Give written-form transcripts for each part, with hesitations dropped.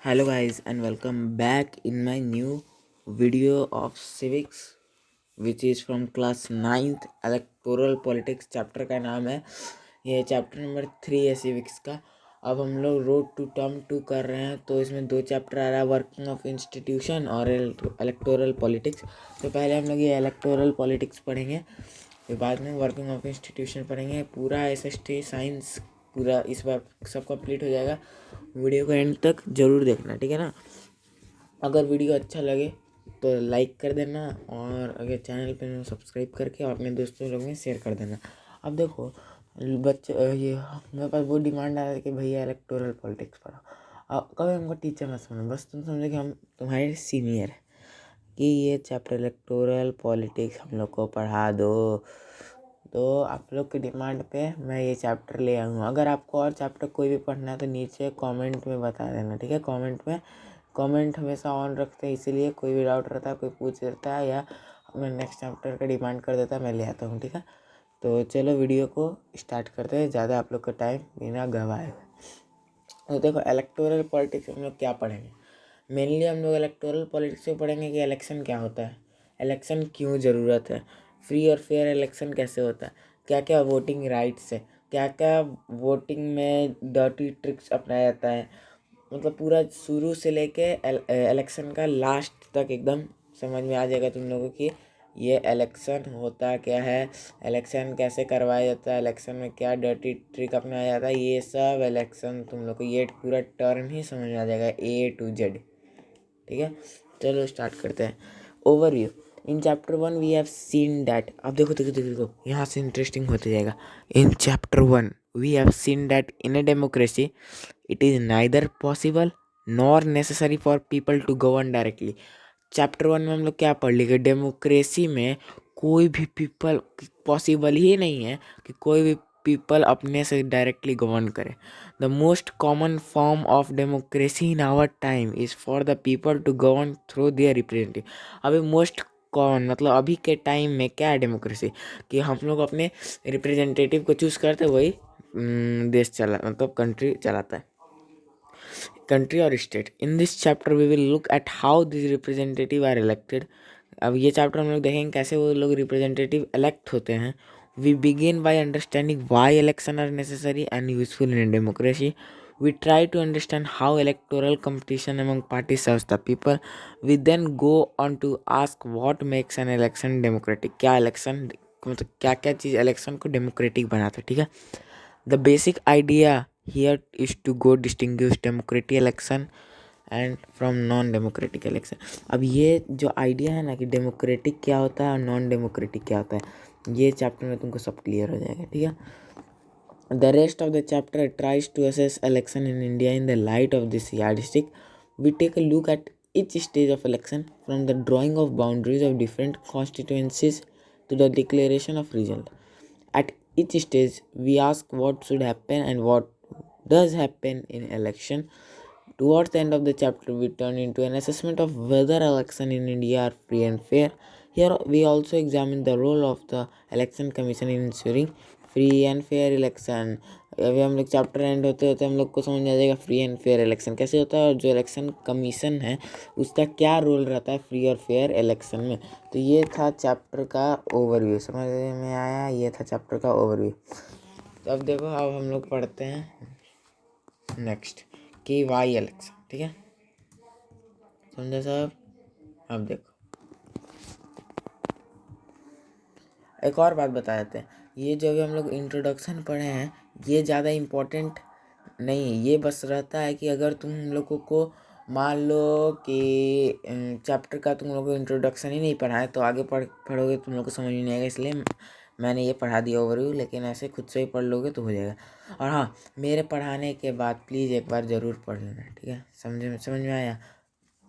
Hello guys and welcome back in my new video of civics which is from class 9th electoral politics chapter का नाम है। ये chapter number 3 है civics का। अब हम लोग रोड टू टर्म 2 कर रहे हैं, तो इसमें दो चैप्टर आ रहा है, वर्किंग ऑफ इंस्टीट्यूशन और इलेक्टोरल पॉलिटिक्स। तो पहले हम लोग ये इलेक्टोरल पॉलिटिक्स पढ़ेंगे, फिर बाद में वर्किंग ऑफ इंस्टीट्यूशन पढ़ेंगे। पूरा SST साइंस पूरा इस बार सब कंप्लीट हो जाएगा। वीडियो को एंड तक ज़रूर देखना, ठीक है ना। अगर वीडियो अच्छा लगे तो लाइक कर देना, और अगर चैनल पे सब्सक्राइब करके और अपने दोस्तों लोग में शेयर कर देना। अब देखो बच्चे, ये मेरे पास वो डिमांड आ रहा है कि भैया इलेक्टोरल पॉलिटिक्स पढ़ाओ। अब कभी हमको टीचर मत समझो, बस तुम समझो कि हम तुम्हारे सीनियर हैं कि ये चैप्टर इलेक्टोरल पॉलिटिक्स हम लोग को पढ़ा दो। तो आप लोग की डिमांड पे मैं ये चैप्टर ले आऊँगा। अगर आपको और चैप्टर कोई भी पढ़ना है तो नीचे कमेंट में बता देना, ठीक है। कमेंट हमेशा ऑन रखते हैं, इसीलिए कोई भी डाउट रहता है, कोई पूछ देता है या अपने नेक्स्ट चैप्टर का डिमांड कर देता है, मैं ले आता हूँ, ठीक है। तो चलो वीडियो को स्टार्ट करते हैं, ज़्यादा आप लोग का टाइम बिना गवाए हुए। तो देखो इलेक्टोरल पॉलिटिक्स हम लोग क्या पढ़ेंगे। मेनली हम लोग इलेक्टोरल पॉलिटिक्स में पढ़ेंगे कि इलेक्शन क्या होता है, इलेक्शन क्यों ज़रूरत है, फ्री और फेयर इलेक्शन कैसे होता है, क्या क्या वोटिंग राइट्स है, क्या क्या वोटिंग में डर्टी ट्रिक्स अपनाया जाता है। मतलब पूरा शुरू से लेके इलेक्शन का लास्ट तक एकदम समझ में आ जाएगा तुम लोगों की ये इलेक्शन होता क्या है, इलेक्शन कैसे करवाया जाता है, इलेक्शन में क्या डर्टी ट्रिक अपनाया जाता है। ये सब इलेक्शन तुम लोग को ये पूरा टर्म ही समझ में आ जाएगा A to Z, ठीक है। चलो स्टार्ट करते हैं। Overview. In chapter 1 we have seen that, अब देखो देखो देखो देखो यहाँ से इंटरेस्टिंग होते जाएगा। In chapter 1 we have seen that in a democracy it is neither possible nor necessary for people to govern directly. Chapter 1 में हम लोग क्या पढ़ लिए, डेमोक्रेसी में कोई भी पीपल पॉसिबल ही नहीं है कि कोई भी पीपल अपने से डायरेक्टली गवर्न करे। The most common form of democracy in our time is for the people to govern through their representative. अभी मोस्ट कॉमन मतलब अभी के टाइम में क्या है डेमोक्रेसी, कि हम लोग अपने रिप्रेजेंटेटिव को चूज़ करते, वही देश चला मतलब कंट्री चलाता है, कंट्री और state. In this chapter we will look at how this representative are elected. अब ये चैप्टर हम लोग देखेंगे कैसे वो लोग रिप्रेजेंटेटिव इलेक्ट होते हैं। We begin by understanding why election are necessary and useful in democracy. We try to understand how electoral competition among parties serves the people. We then go on to ask what makes an election democratic. क्या election मतलब क्या क्या चीज़ election को democratic बनाता है, ठीक है। The basic idea here is to go distinguish democratic election and from non democratic election. अब ये जो आइडिया है ना कि डेमोक्रेटिक क्या होता है और नॉन डेमोक्रेटिक क्या होता है, ये चैप्टर में तुमको सब क्लियर हो जाएगा, ठीक है। The rest of the chapter tries to assess election in India in the light of this yardstick. We take a look at each stage of election from the drawing of boundaries of different constituencies to the declaration of result. At each stage, we ask what should happen and what does happen in election. Towards the end of the chapter, we turn into an assessment of whether elections in India are free and fair. Here, we also examine the role of the Election Commission in ensuring free and fair election. अभी हम लोग chapter and होते होते हम लोग को समझ आ जाएगा फ्री एंड फेयर इलेक्शन कैसे होता है और जो इलेक्शन कमीशन है उसका क्या रोल रहता है फ्री और फेयर इलेक्शन में। तो ये था चैप्टर का ओवरव्यू, समझ में आया, ये था चैप्टर का ओवरव्यू। तो अब देखो अब हम लोग पढ़ते हैं नेक्स्ट कि वाई इलेक्शन, ठीक है, समझे साहब। अब देखो एक और बात बता देते हैं, ये जो अभी हम लोग इंट्रोडक्शन पढ़े हैं ये ज़्यादा इम्पोर्टेंट नहीं है, ये बस रहता है कि अगर तुम लोगों को मान लो कि चैप्टर का तुम लोगों को इंट्रोडक्शन ही नहीं पढ़ा है तो आगे पढ़ोगे तुम लोग को समझ में नहीं आएगा, इसलिए मैंने ये पढ़ा दिया ओवरव्यू। लेकिन ऐसे खुद से ही पढ़ लोगे तो हो जाएगा। और हाँ, मेरे पढ़ाने के बाद प्लीज़ एक बार ज़रूर पढ़ लेना, ठीक है। समझ में आया।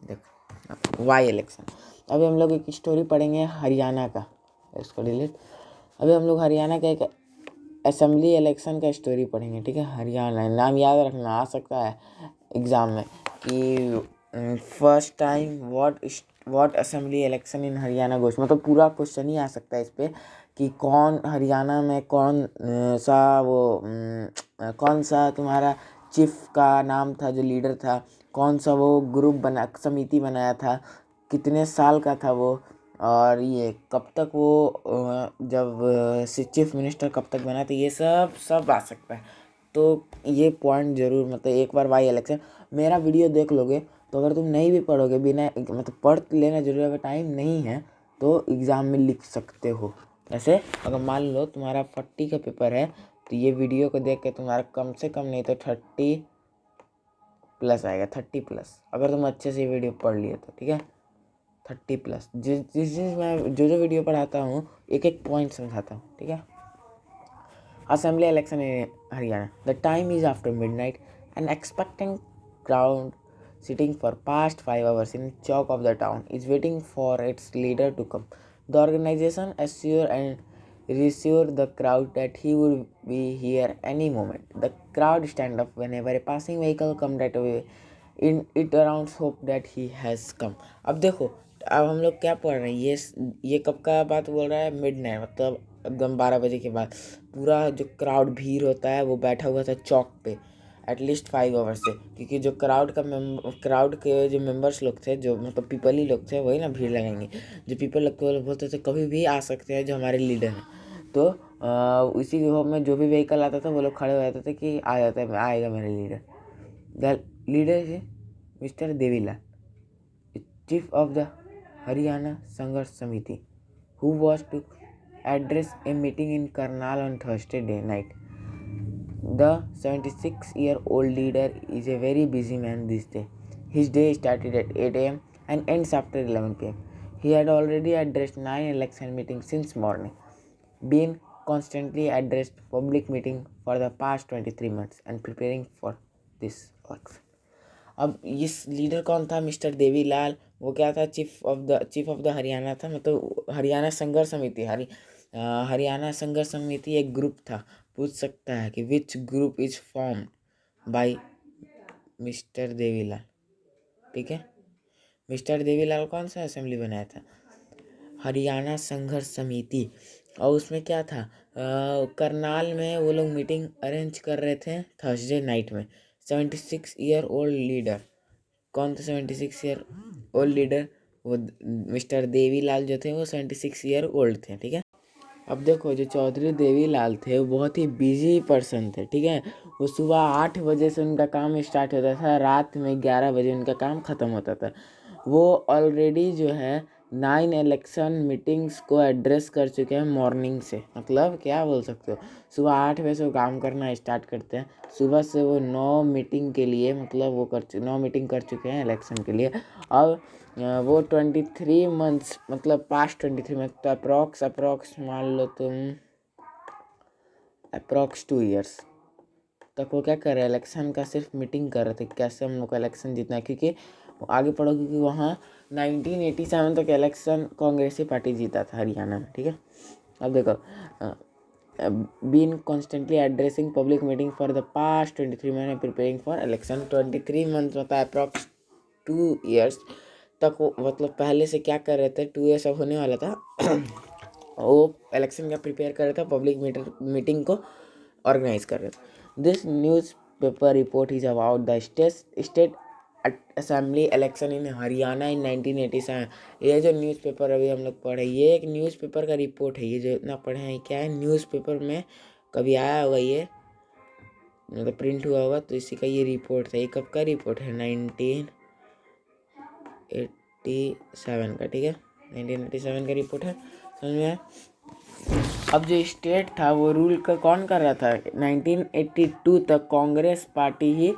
देखो वाई इलेक्शन, अभी हम लोग एक स्टोरी पढ़ेंगे हरियाणा का, इसको डिलीट। अभी हम लोग हरियाणा का एक असेंबली इलेक्शन का स्टोरी पढ़ेंगे, ठीक है। हरियाणा नाम याद रखना, आ सकता है एग्ज़ाम में कि first time what assembly election in Haryana गोष्ठ, मतलब पूरा क्वेश्चन ही आ सकता है इस पर कि कौन हरियाणा में कौन सा तुम्हारा चीफ का नाम था, जो लीडर था, कौन सा वो ग्रुप बना, समिति बनाया था, कितने साल का था वो, और ये कब तक वो जब चीफ मिनिस्टर कब तक बना था, ये सब आ सकता है। तो ये पॉइंट ज़रूर, मतलब एक बार वाई इलेक्शन मेरा वीडियो देख लोगे तो अगर तुम नहीं भी पढ़ोगे, बिना मतलब पढ़ लेना जरूरी, अगर टाइम नहीं है तो एग्ज़ाम में लिख सकते हो। ऐसे अगर मान लो तुम्हारा 40 का पेपर है तो ये वीडियो को देख के तुम्हारा कम से कम नहीं तो 30+ आएगा, 30+, अगर तुम अच्छे से वीडियो पढ़ लिए तो, ठीक है। 30+, जिस मैं जो वीडियो पढ़ाता हूँ एक एक पॉइंट समझाता हूँ, ठीक है। Assembly election in Haryana. The time is after midnight. An expectant crowd sitting for past 5 hours in chowk of the town is waiting for its leader to come. The organization assure and reassure the crowd that he would be here any moment. The crowd stand up whenever a passing vehicle come that way. In it around hope that he has come. अब देखो, अब हम लोग क्या पढ़ रहे हैं, ये कब का बात बोल रहा है, मिडनाइट, मतलब एकदम 12 बजे के बाद पूरा जो क्राउड भीड़ होता है वो बैठा हुआ था चौक पे एटलीस्ट 5 आवर्स से, क्योंकि जो क्राउड के जो मेंबर्स लोग थे, जो मतलब पीपल ही लोग थे, वही ना भीड़ लगाएंगे, जो पीपल लोग को बोलते थे कभी भी आ सकते हैं जो हमारे लीडर हैं। तो इसी के होप में जो भी व्हीकल आता था वो लोग खड़े हो जाते थे कि आ जाता है, आएगा मेरा लीडर। द लीडर है mister Devilal, chief of the Haryana Sangharsh Samiti, who was to address a meeting in Karnal on Thursday night. The 76-year-old leader is a very busy man this day. His day started at 8 a.m. and ends after 11 p.m. He had already addressed 9 election meetings since morning, been constantly addressed public meeting for the past 23 months and preparing for this election. अब इस leader कौन था, mister Devilal, वो क्या था, chief of the Haryana था, मतलब हरियाणा संघर्ष समिति, हरियाणा संघर्ष समिति एक ग्रुप था। पूछ सकता है कि which group is formed by mister Devilal, ठीक है। मिस्टर देवीलाल कौन सा असेंबली बनाया था, हरियाणा संघर्ष समिति, और उसमें क्या था, करनाल में वो लोग मीटिंग अरेंज कर रहे थे थर्सडे नाइट में। 76 ईयर ओल्ड लीडर, कौन था 76 ईयर ओल्ड लीडर, वो मिस्टर देवीलाल जो थे वो 76 ईयर ओल्ड थे, ठीक है। अब देखो, जो चौधरी देवीलाल थे वो बहुत ही बिजी पर्सन थे, ठीक है। वो सुबह 8 बजे से उनका काम स्टार्ट होता था, रात में 11 बजे उनका काम ख़त्म होता था। वो ऑलरेडी जो है 9 इलेक्शन मीटिंग्स को एड्रेस कर चुके हैं मॉर्निंग से, मतलब क्या बोल सकते हो, सुबह 8 बजे से वो काम करना स्टार्ट करते हैं। सुबह से वो 9 मीटिंग के लिए, मतलब वो 9 मीटिंग कर चुके हैं इलेक्शन के लिए। और वो 23 मंथ्स, मतलब पास्ट 23 मंथ, तो अप्रॉक्स मान लो तुम अप्रॉक्स 2 ईयर्स तक वो क्या कर रहे हैं, इलेक्शन का सिर्फ मीटिंग कर रहे थे, कैसे हम लोग का इलेक्शन जीतना है। क्योंकि आगे पढ़ो, क्योंकि वहाँ 1987 तक इलेक्शन कांग्रेसी पार्टी जीता था हरियाणा में, ठीक है। अब देखो, been constantly addressing public meeting for the past 23 month preparing for election. 23 month मतलब अप्रॉक्स 2 ईयर्स तक वो, मतलब पहले से क्या कर रहे थे, 2 ईयर्स अब होने वाला था वो इलेक्शन का प्रिपेयर कर रहे थे, पब्लिक मीटिंग को ऑर्गेनाइज कर रहे थे। This newspaper report is about the state assembly election in Haryana in 1987। ये जो न्यूज़पेपर अभी हम लोग पढ़े, ये एक न्यूज़पेपर का रिपोर्ट है, ये जो इतना पढ़े हैं क्या है, न्यूज़पेपर में कभी आया होगा, ये मतलब प्रिंट हुआ होगा, तो इसी का ये रिपोर्ट था। ये कब का रिपोर्ट है, 1987 का, ठीक है, 1987 का रिपोर्ट है, समझ में आया। अब जो स्टेट था वो रूल कौन कर रहा था, 1982 तक कांग्रेस पार्टी ही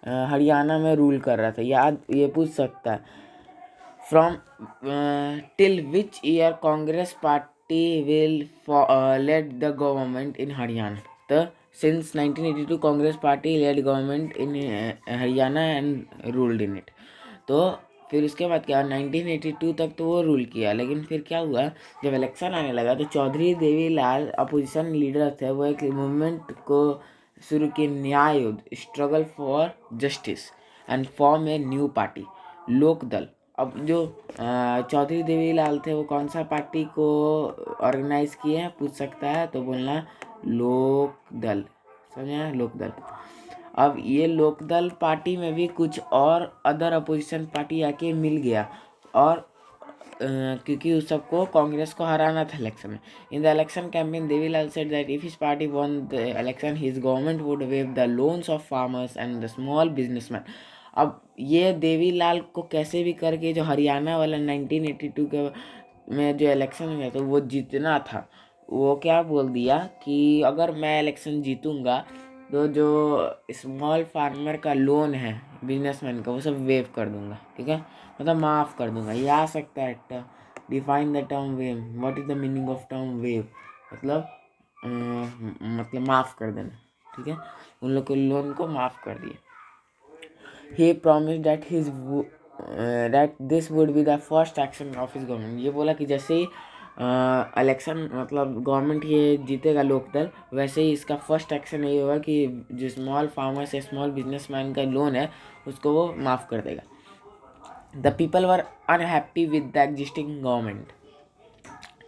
हरियाणा में रूल कर रहा था, याद ये पूछ सकता है। From till which year Congress party will led the government in Haryana, तो since 1982 Congress party led government in Haryana and ruled in it. तो फिर उसके बाद क्या, 1982 तक तो वो रूल किया, लेकिन फिर क्या हुआ, जब इलेक्शन आने लगा तो चौधरी देवीलाल अपोजिशन लीडर थे, वो एक मूवमेंट को शुरू किए, न्याय युद्ध, struggle for justice and form a new party, लोक दल। अब जो चौधरी देवीलाल थे वो कौन सा पार्टी को ऑर्गेनाइज किए हैं, पूछ सकता है, तो बोलना लोक दल, समझे, लोक दल। अब ये लोकदल पार्टी में भी कुछ और अदर अपोजिशन पार्टी आके मिल गया, और क्योंकि उस सबको कांग्रेस को हराना था इलेक्शन में। In the election campaign Devilal said that if his party one the election his government would wave the loans of farmers and the small businessman. अब ये देवीलाल को कैसे भी करके जो हरियाणा वाला 1982 के में जो इलेक्शन हुआ था वो जीतना था, वो क्या बोल दिया कि अगर मैं इलेक्शन जीतूंगा तो जो स्मॉल फार्मर का लोन है बिजनेसमैन का वो सब वेव कर दूंगा, ठीक है, मतलब माफ़ कर दूंगा। ये आ सकता है define the term wave, what is the meaning of term wave, मतलब मतलब माफ़ कर देना, ठीक है, उन लोग के लोन को माफ़ कर दिए। he promised that that this would be the first action of his government। ये बोला कि जैसे ही इलेक्शन मतलब गवर्नमेंट ये जीतेगा लोकदल, वैसे ही इसका फर्स्ट एक्शन यही होगा कि जो स्मॉल फार्मर्स या स्मॉल बिजनेसमैन का लोन है उसको वो माफ़ कर देगा। The people were unhappy with the existing government.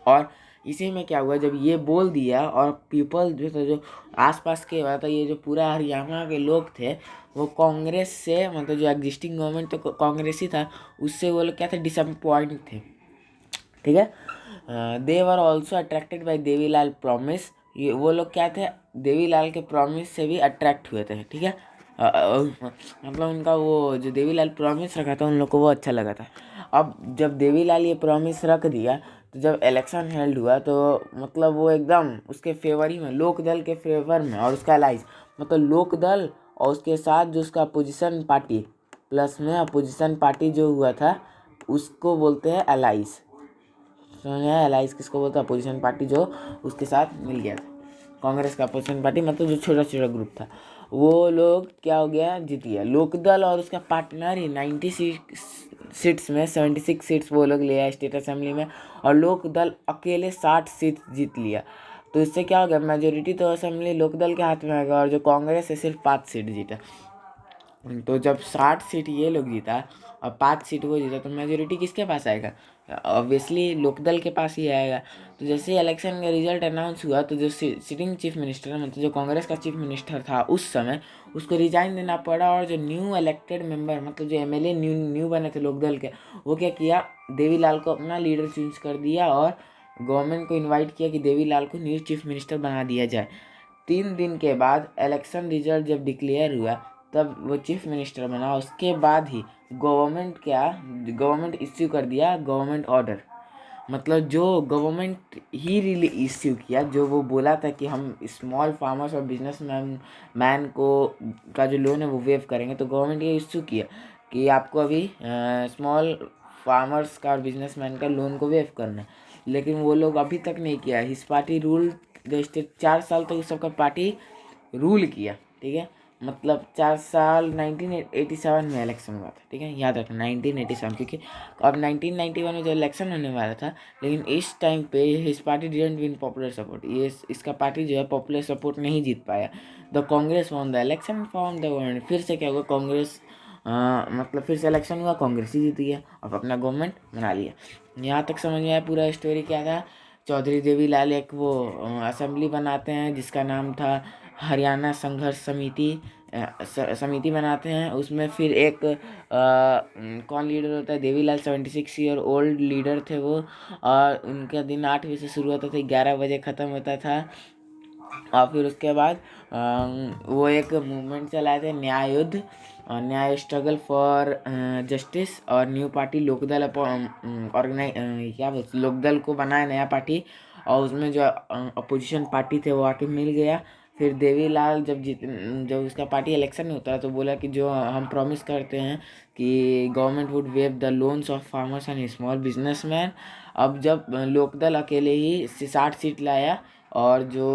और इसी में क्या हुआ, जब ये बोल दिया और पीपल जो था, जो आसपास के था, ये जो पूरा हरियाणा के लोग थे वो कांग्रेस से, मतलब जो एग्जिस्टिंग गवर्नमेंट तो कांग्रेस ही था, उससे वो लोग क्या थे, डिसअपॉइंट थे, ठीक है। They were also attracted by Devilal promise. ये वो लोग क्या थे, देवीलाल के प्रॉमिस से भी अट्रैक्ट हुए थे, ठीक है। मतलब उनका वो जो देवीलाल प्रॉमिस रखा था उन लोग को वो अच्छा लगा था। अब जब देवीलाल ये प्रॉमिस रख दिया तो जब इलेक्शन हेल्ड हुआ तो मतलब वो एकदम उसके फेवर ही में, लोकदल के फेवर में, और उसका अलाइज मतलब लोकदल और उसके साथ जो उसका अपोजिशन पार्टी प्लस में अपोजिशन पार्टी जो हुआ था उसको बोलते हैं अलाइज। समझ में आया? अलाइज किसको बोलते हैं? अपोजिशन पार्टी जो उसके साथ मिल गया था, कांग्रेस का अपोजिशन पार्टी, मतलब जो छोटा छोटा ग्रुप था, वो लोग क्या हो गया, जीत गया। लोकदल और उसका पार्टनर ही 96 सीट्स में 76 सीट्स वो लोग ले आए स्टेट असेंबली में, और लोकदल अकेले 60 सीट जीत लिया। तो इससे क्या हो गया, मेजोरिटी तो असेंबली लोकदल के हाथ में आ गया, और जो कांग्रेस है सिर्फ 5 सीट जीता। तो जब 60 सीट ये लोग जीता और 5 सीट वो जीता तो मेजोरिटी किसके पास आएगा? ऑब्वियसली लोकदल के पास ही आएगा। तो जैसे ही इलेक्शन का रिजल्ट अनाउंस हुआ तो जो सिटिंग चीफ मिनिस्टर मतलब जो कांग्रेस का चीफ मिनिस्टर था उस समय, उसको रिजाइन देना पड़ा, और जो न्यू इलेक्टेड मेंबर मतलब जो एमएलए न्यू बने थे लोकदल के, वो क्या किया, देवीलाल को अपना लीडर चूज कर दिया और गवर्नमेंट को इन्वाइट किया कि देवीलाल को न्यू चीफ मिनिस्टर बना दिया जाए। 3 दिन के बाद इलेक्शन रिजल्ट जब डिक्लेयर हुआ तब वो चीफ मिनिस्टर बना। उसके बाद ही गवर्नमेंट इश्यू कर दिया गवर्नमेंट ऑर्डर, मतलब जो गवर्नमेंट ही रिली इश्यू किया, जो वो बोला था कि हम स्मॉल फार्मर्स और बिजनेस मैन को का जो लोन है वो वेव करेंगे, तो गवर्नमेंट ये इश्यू किया कि आपको अभी स्मॉल फार्मर्स का और बिजनेस मैन का लोन को वेव करना है। लेकिन वो लोग अभी तक नहीं किया। His party rule the state, 4 साल तक उस सबका पार्टी रूल किया, ठीक है, मतलब 4 साल 1987 में इलेक्शन हुआ था, ठीक है, याद रखना 1987, क्योंकि अब 1991 में जो इलेक्शन होने वाला था, लेकिन इस टाइम पे his party didn't win popular support, ये इसका पार्टी जो है पॉपुलर सपोर्ट नहीं जीत पाया। The Congress won the election form the government. फिर से क्या हुआ, कांग्रेस मतलब फिर से इलेक्शन हुआ, कांग्रेस ही जीत गया और अपना गवर्नमेंट बना लिया। यहाँ तक समझ में आया पूरा स्टोरी क्या था। चौधरी देवीलाल एक वो असेंबली बनाते हैं जिसका नाम था हरियाणा संघर्ष समिति बनाते हैं। उसमें फिर एक कौन लीडर होता है, देवीलाल 76 ईयर ओल्ड लीडर थे वो, और उनका दिन 8 बजे से शुरू होता था, 11 बजे ख़त्म होता था। और फिर उसके बाद वो एक मूवमेंट चलाए थे, न्याय युद्ध, न्याय स्ट्रगल फॉर जस्टिस, और न्यू पार्टी लोकदल ऑर्गेनाइज क्या बोलते लोकदल को बनाया नया पार्टी, और उसमें जो अपोजिशन पार्टी थे वो आके मिल गया। फिर देवीलाल जब उसका पार्टी इलेक्शन में होता है तो बोला कि जो हम प्रॉमिस करते हैं कि government would wave the loans of farmers and small businessman. अब जब लोकदल अकेले ही 60 सीट लाया और जो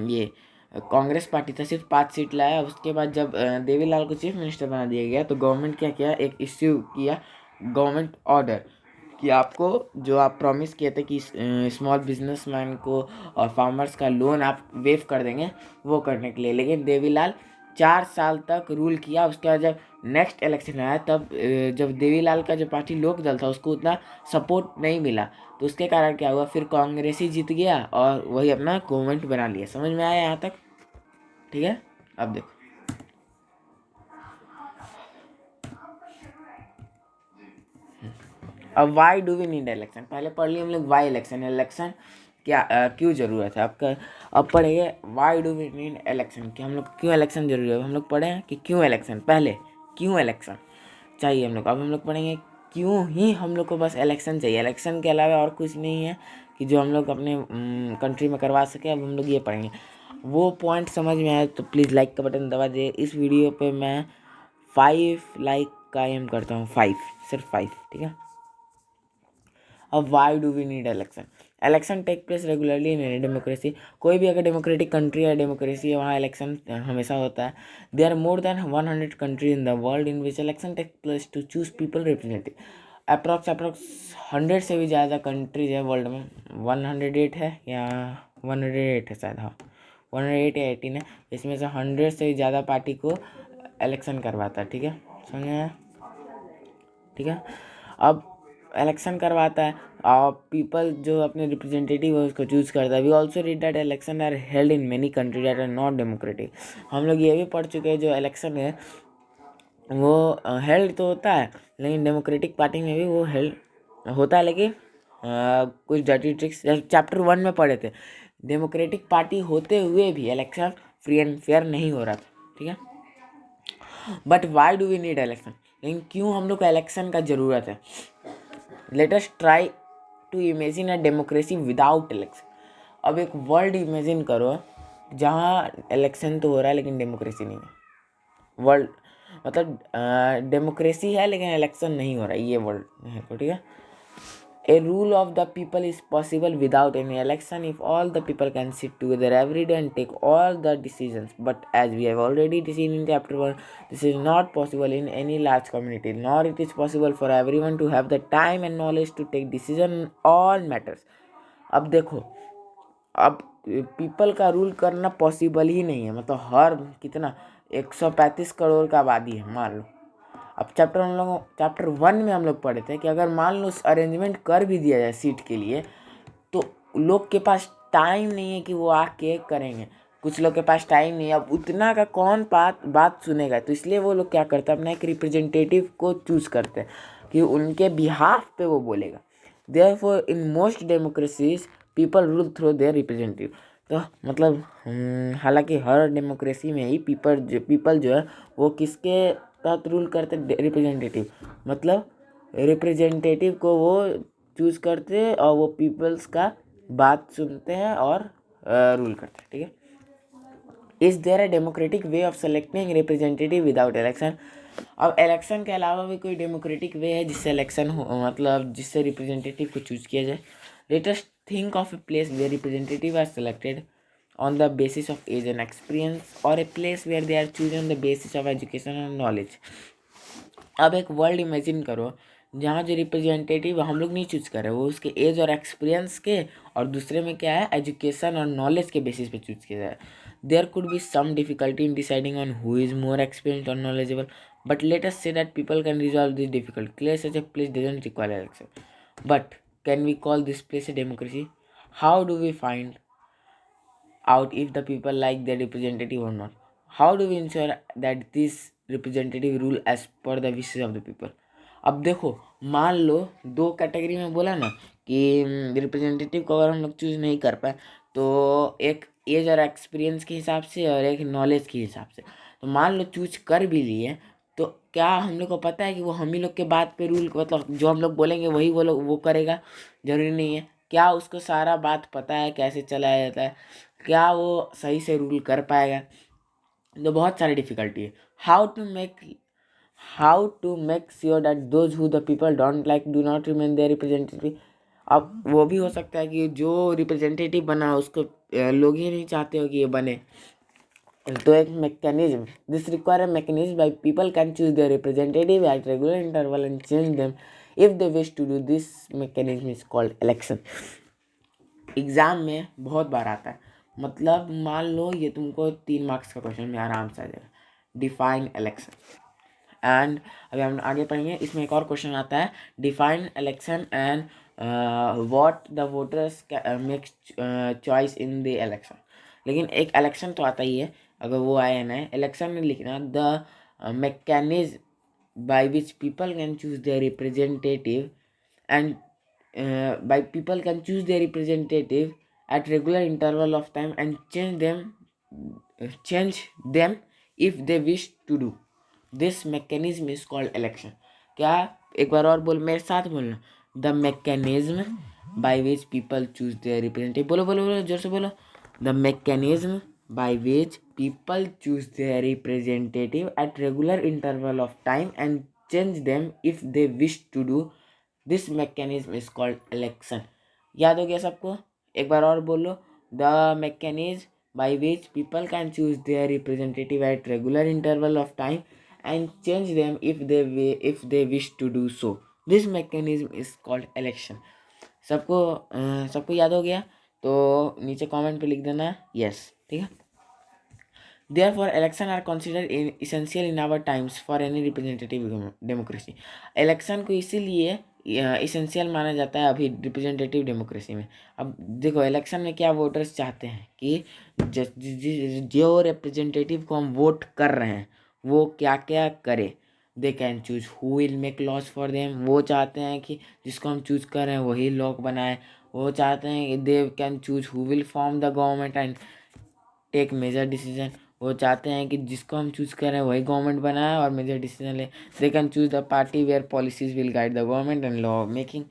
ये कांग्रेस पार्टी था सिर्फ 5 सीट लाया। उसके बाद जब देवीलाल को चीफ मिनिस्टर बना दिया गया तो गवर्नमेंट क्या किया, एक इश्यू किया गवर्नमेंट ऑर्डर कि आपको जो आप प्रॉमिस किए थे कि स्मॉल बिजनेसमैन को और फार्मर्स का लोन आप वेव कर देंगे वो करने के लिए। लेकिन देवीलाल 4 साल तक रूल किया। उसके बाद जब नेक्स्ट इलेक्शन आया तब जब देवीलाल का जो पार्टी लोकदल था उसको उतना सपोर्ट नहीं मिला, तो उसके कारण क्या हुआ, फिर कांग्रेस ही जीत गया और वही अपना गवर्नमेंट बना लिया। समझ में आया यहाँ तक? ठीक है, अब देखो अब why do we need election, पहले पढ़ लिए हम लोग वाई इलेक्शन, इलेक्शन क्या क्यों ज़रूरत है। अब पढ़ेंगे why do we need election, कि हम लोग क्यों इलेक्शन जरूरी है। हम लोग पढ़े हैं कि क्यों इलेक्शन, पहले क्यों इलेक्शन चाहिए हम लोग। अब हम लोग पढ़ेंगे क्यों ही हम लोग को बस इलेक्शन चाहिए, इलेक्शन के अलावा और कुछ नहीं है कि जो हम लोग अपने कंट्री में करवा सके। अब हम लोग ये पढ़ेंगे। वो पॉइंट समझ में आए तो प्लीज़ लाइक का बटन दबा दे। इस वीडियो पे मैं 5 लाइक का एम करता हूँ, 5, सिर्फ 5, ठीक है। अब why do we need election, election take place regularly in democracy. कोई भी अगर डेमोक्रेटिक कंट्री है, डेमोक्रेसी है, वहाँ इलेक्शन हमेशा होता है। There are more than 100 country in the world in which election take place to choose people representative. Approx 100 से भी ज़्यादा कंट्रीज है वर्ल्ड में। 108 है या 108 है शायद, हाँ 108 या 18 है। इसमें से 100 से भी ज़्यादा पार्टी को इलेक्शन करवाता है, ठीक है, समझे, ठीक है। अब इलेक्शन करवाता है और पीपल जो अपने रिप्रेजेंटेटिव है उसको चूज़ करता है। We also read that election are held in many country that are not democratic. हम लोग ये भी पढ़ चुके हैं जो इलेक्शन है वो हेल्ड तो होता है, लेकिन डेमोक्रेटिक पार्टी में भी वो हेल्ड होता है, लेकिन कुछ डर्टी ट्रिक्स चैप्टर 1 में पढ़े थे। डेमोक्रेटिक पार्टी होते हुए भी इलेक्शन फ्री एंड फेयर नहीं हो रहा था, ठीक है। But why do we need election, लेकिन क्यों हम लोग को इलेक्शन का ज़रूरत है। Let us try to imagine a democracy without election. अब एक वर्ल्ड इमेजिन करो जहाँ इलेक्शन तो हो रहा है लेकिन डेमोक्रेसी नहीं है। वर्ल्ड मतलब डेमोक्रेसी है लेकिन इलेक्शन नहीं हो रहा है, ये वर्ल्ड है, ठीक है। A rule of the people is possible without any election if all the people can sit together every day and take all the decisions. But as we have already seen in chapter 1, this is not possible in any large community, nor it is possible for everyone to have the time and knowledge to take decision on all matters. अब देखो, अब people का rule करना possible ही नहीं है, मतलब हर कितना 135 करोड़ का आबादी है मान लो। अब चैप्टर 1 में हम लोग पढ़े थे कि अगर मान लो अरेंजमेंट कर भी दिया जाए सीट के लिए तो लोग के पास टाइम नहीं है कि वो आके करेंगे। कुछ लोग के पास टाइम नहीं है, अब उतना का कौन बात सुनेगा। तो इसलिए वो लोग क्या करते हैं, अपना एक रिप्रेजेंटेटिव को चूज़ करते हैं कि उनके बिहाफ पे वो बोलेगा। Therefore in most democracies people rule through their representative. तो मतलब हालांकि हर डेमोक्रेसी में ही पीपल जो है वो किसके तहत रूल करते, रिप्रेजेंटेटिव, मतलब रिप्रेजेंटेटिव को वो चूज़ करते हैं और वो पीपल्स का बात सुनते हैं और रूल करते हैं, ठीक है। Is there a democratic way of selecting representative without election. अब इलेक्शन के अलावा भी कोई डेमोक्रेटिक वे है जिससे इलेक्शन हो, मतलब जिससे रिप्रेजेंटेटिव को चूज़ किया जाए। Let us think of a place where representative are selected on the basis of age and experience, or a place where they are chosen on the basis of education and knowledge. अब एक world imagine करो जहाँ जो representative हम लोग नहीं choose कर रहे वो उसके एज और एक्सपीरियंस के और दूसरे में क्या है एजुकेशन और नॉलेज के बेसिस पे चूज किया जाए। There could be some difficulty in deciding on who is more experience और knowledgeable, but let us say that people can resolve this difficult clear such a place doesn't require election, but can we call this place a democracy. How do we find out if the people like their representative or not? How do we ensure that this representative rule as per the wishes of the people? अब देखो मान लो 2 category में बोला ना कि representative को अगर हम लोग चूज़ नहीं कर पाए तो एक एज और एक्सपीरियंस के हिसाब से और एक नॉलेज के हिसाब से। तो मान लो चूज कर भी लिए तो क्या हम लोग को पता है कि वो हम ही लोग के बात पे रूल, मतलब जो हम लोग बोलेंगे वही वो करेगा, जरूरी नहीं है। क्या उसको सारा बात पता है कैसे चलाया जाता है, क्या वो सही से रूल कर पाएगा। तो बहुत सारी डिफिकल्टी है। How to make sure that those who the people don't like do not remain their representative. अब वो भी हो सकता है कि जो रिप्रेजेंटेटिव बना उसको लोग ही नहीं चाहते हो कि ये बने। तो एक mechanism this require mechanism by people can choose their representative at regular interval and change them if they wish to do this. Mechanism is called election. Exam में बहुत बार आता है, मतलब मान लो ये तुमको 3 मार्क्स का क्वेश्चन में आराम से आ जाएगा, डिफाइन इलेक्शन। एंड अभी हम आगे पढ़ेंगे, इसमें एक और क्वेश्चन आता है define election and what the voters make choice in the election. लेकिन एक इलेक्शन तो आता ही है, अगर वो आया ना इलेक्शन में लिखना the mechanism by which people can choose their representative and by people can choose their representative at regular interval of time and change them if they wish to do. This mechanism is called election. क्या, एक बार और बोल, मेरे साथ बोलना. The mechanism by which people choose their representative. बोलो बोलो बोलो, जोर से बोलो. The mechanism by which people choose their representative at regular interval of time and change them if they wish to do. This mechanism is called election. याद हो गया सबको? एक बार और बोलो. The mechanism by which people can choose their representative at regular interval of time and change them if they wish to do so. This mechanism is called election. सबको याद हो गया? तो नीचे कमेंट पे लिख देना यस. ठीक है. Therefore, elections are considered essential in our times for any representative democracy. Election को इसीलिए इसेंशियल माना जाता है अभी रिप्रेजेंटेटिव डेमोक्रेसी में. अब देखो, इलेक्शन में क्या वोटर्स चाहते हैं कि जो रिप्रेजेंटेटिव को हम वोट कर रहे हैं वो क्या क्या करे. They can choose who will make laws for them. वो चाहते हैं कि जिसको हम चूज कर रहे हैं वही लॉ बनाए. वो चाहते हैं they can choose who will form the government and take major decision. वो चाहते हैं कि जिसको हम चूज़ करें वही गवर्नमेंट बनाए और मेजर डिसीजन ले. दे can choose the party wear policies will guide the government and law making.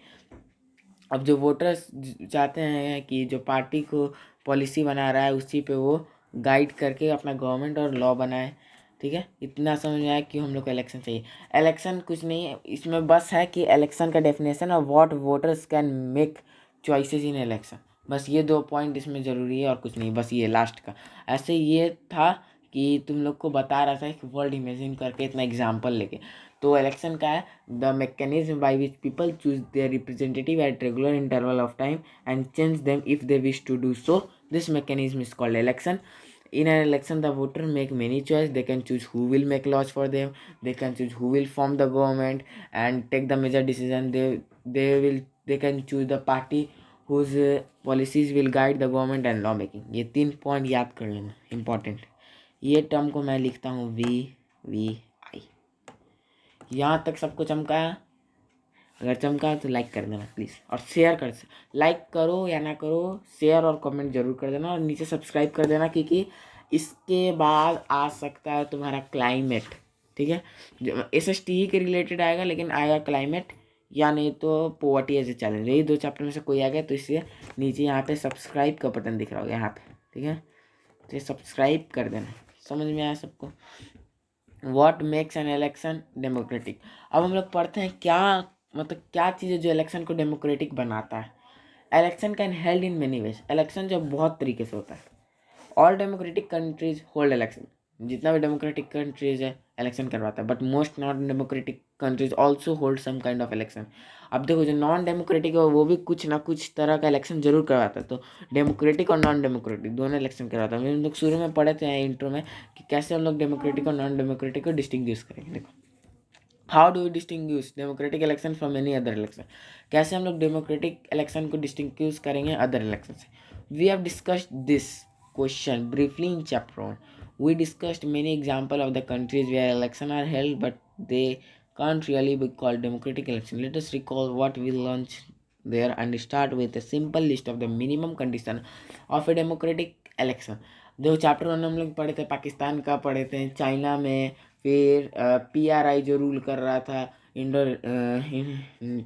अब जो वोटर्स चाहते हैं कि जो पार्टी को पॉलिसी बना रहा है उसी पे वो गाइड करके अपना गवर्नमेंट और लॉ बनाए. ठीक है, इतना समझ में आया कि हम लोग को इलेक्शन चाहिए. इलेक्शन कुछ नहीं है, इसमें बस है कि इलेक्शन का डेफिनेशन और what voters can make choices in election. बस ये 2 पॉइंट इसमें ज़रूरी है और कुछ नहीं. बस ये लास्ट का ऐसे ये था कि तुम लोग को बता रहा था एक वर्ल्ड इमेजिन करके इतना एग्जाम्पल लेके. तो इलेक्शन का है the mechanism by which people choose their representative at regular interval of time and change them if they wish to do so. This mechanism is called election. In an election, the voter make many choice. They can choose who will make laws for them. They can choose who will form the government and take the major decision. They can choose the party whose policies will guide the government and law making. ये 3 point याद कर लेना, important. ये term को मैं लिखता हूँ VVI. यहाँ तक सबको चमका है? अगर चमका तो लाइक कर देना प्लीज़ और शेयर कर. लाइक करो या ना करो, शेयर और कमेंट जरूर कर देना और नीचे सब्सक्राइब कर देना क्योंकि इसके बाद आ सकता है तुम्हारा क्लाइमेट. ठीक है, SST के रिलेटेड आएगा लेकिन आएगा क्लाइमेट या नहीं तो पोवर्टी एज ए चैलेंज. यही 2 चैप्टर में से कोई आ गया तो इसलिए नीचे यहाँ पे सब्सक्राइब का बटन दिख रहा होगा यहाँ पे. ठीक है, तो ये सब्सक्राइब कर देना. समझ में आया सबको? What makes an election democratic. अब हम लोग पढ़ते हैं क्या मतलब क्या चीज़ है जो इलेक्शन को डेमोक्रेटिक बनाता है. Election can held in many ways. Election जो बहुत तरीके से होता है. All democratic countries hold election. जितना भी डेमोक्रेटिक कंट्रीज है इलेक्शन करवाता है but most non democratic countries also hold some kind of election. अब देखो जो नॉन डेमोक्रेटिक है वो भी कुछ ना कुछ तरह का इलेक्शन जरूर करवाता है. तो डेमोक्रेटिक और नॉन डेमोक्रेटिक दोनों इलेक्शन करवाता है. हम लोग शुरू में पढ़े थे इंट्रो में कि कैसे हम लोग डेमोक्रेटिक और नॉन डेमोक्रेटिक को डिस्टिंग्विश करेंगे. देखो, how do you distinguish democratic election from any other election. कैसे हम लोग डेमोक्रेटिक इलेक्शन को डिस्टिंग्विश करेंगे अदर इलेक्शन से. We have discussed this question briefly in chapter 1. We discussed many examples of the countries where elections are held but they can't really be called democratic election. Let us recall what we learned there and start with a simple list of the minimum condition of a democratic election. जो chapter 1 हम लोग पढ़े थे पाकिस्तान का पढ़े थे, China में फिर PRI जो रूल कर रहा था,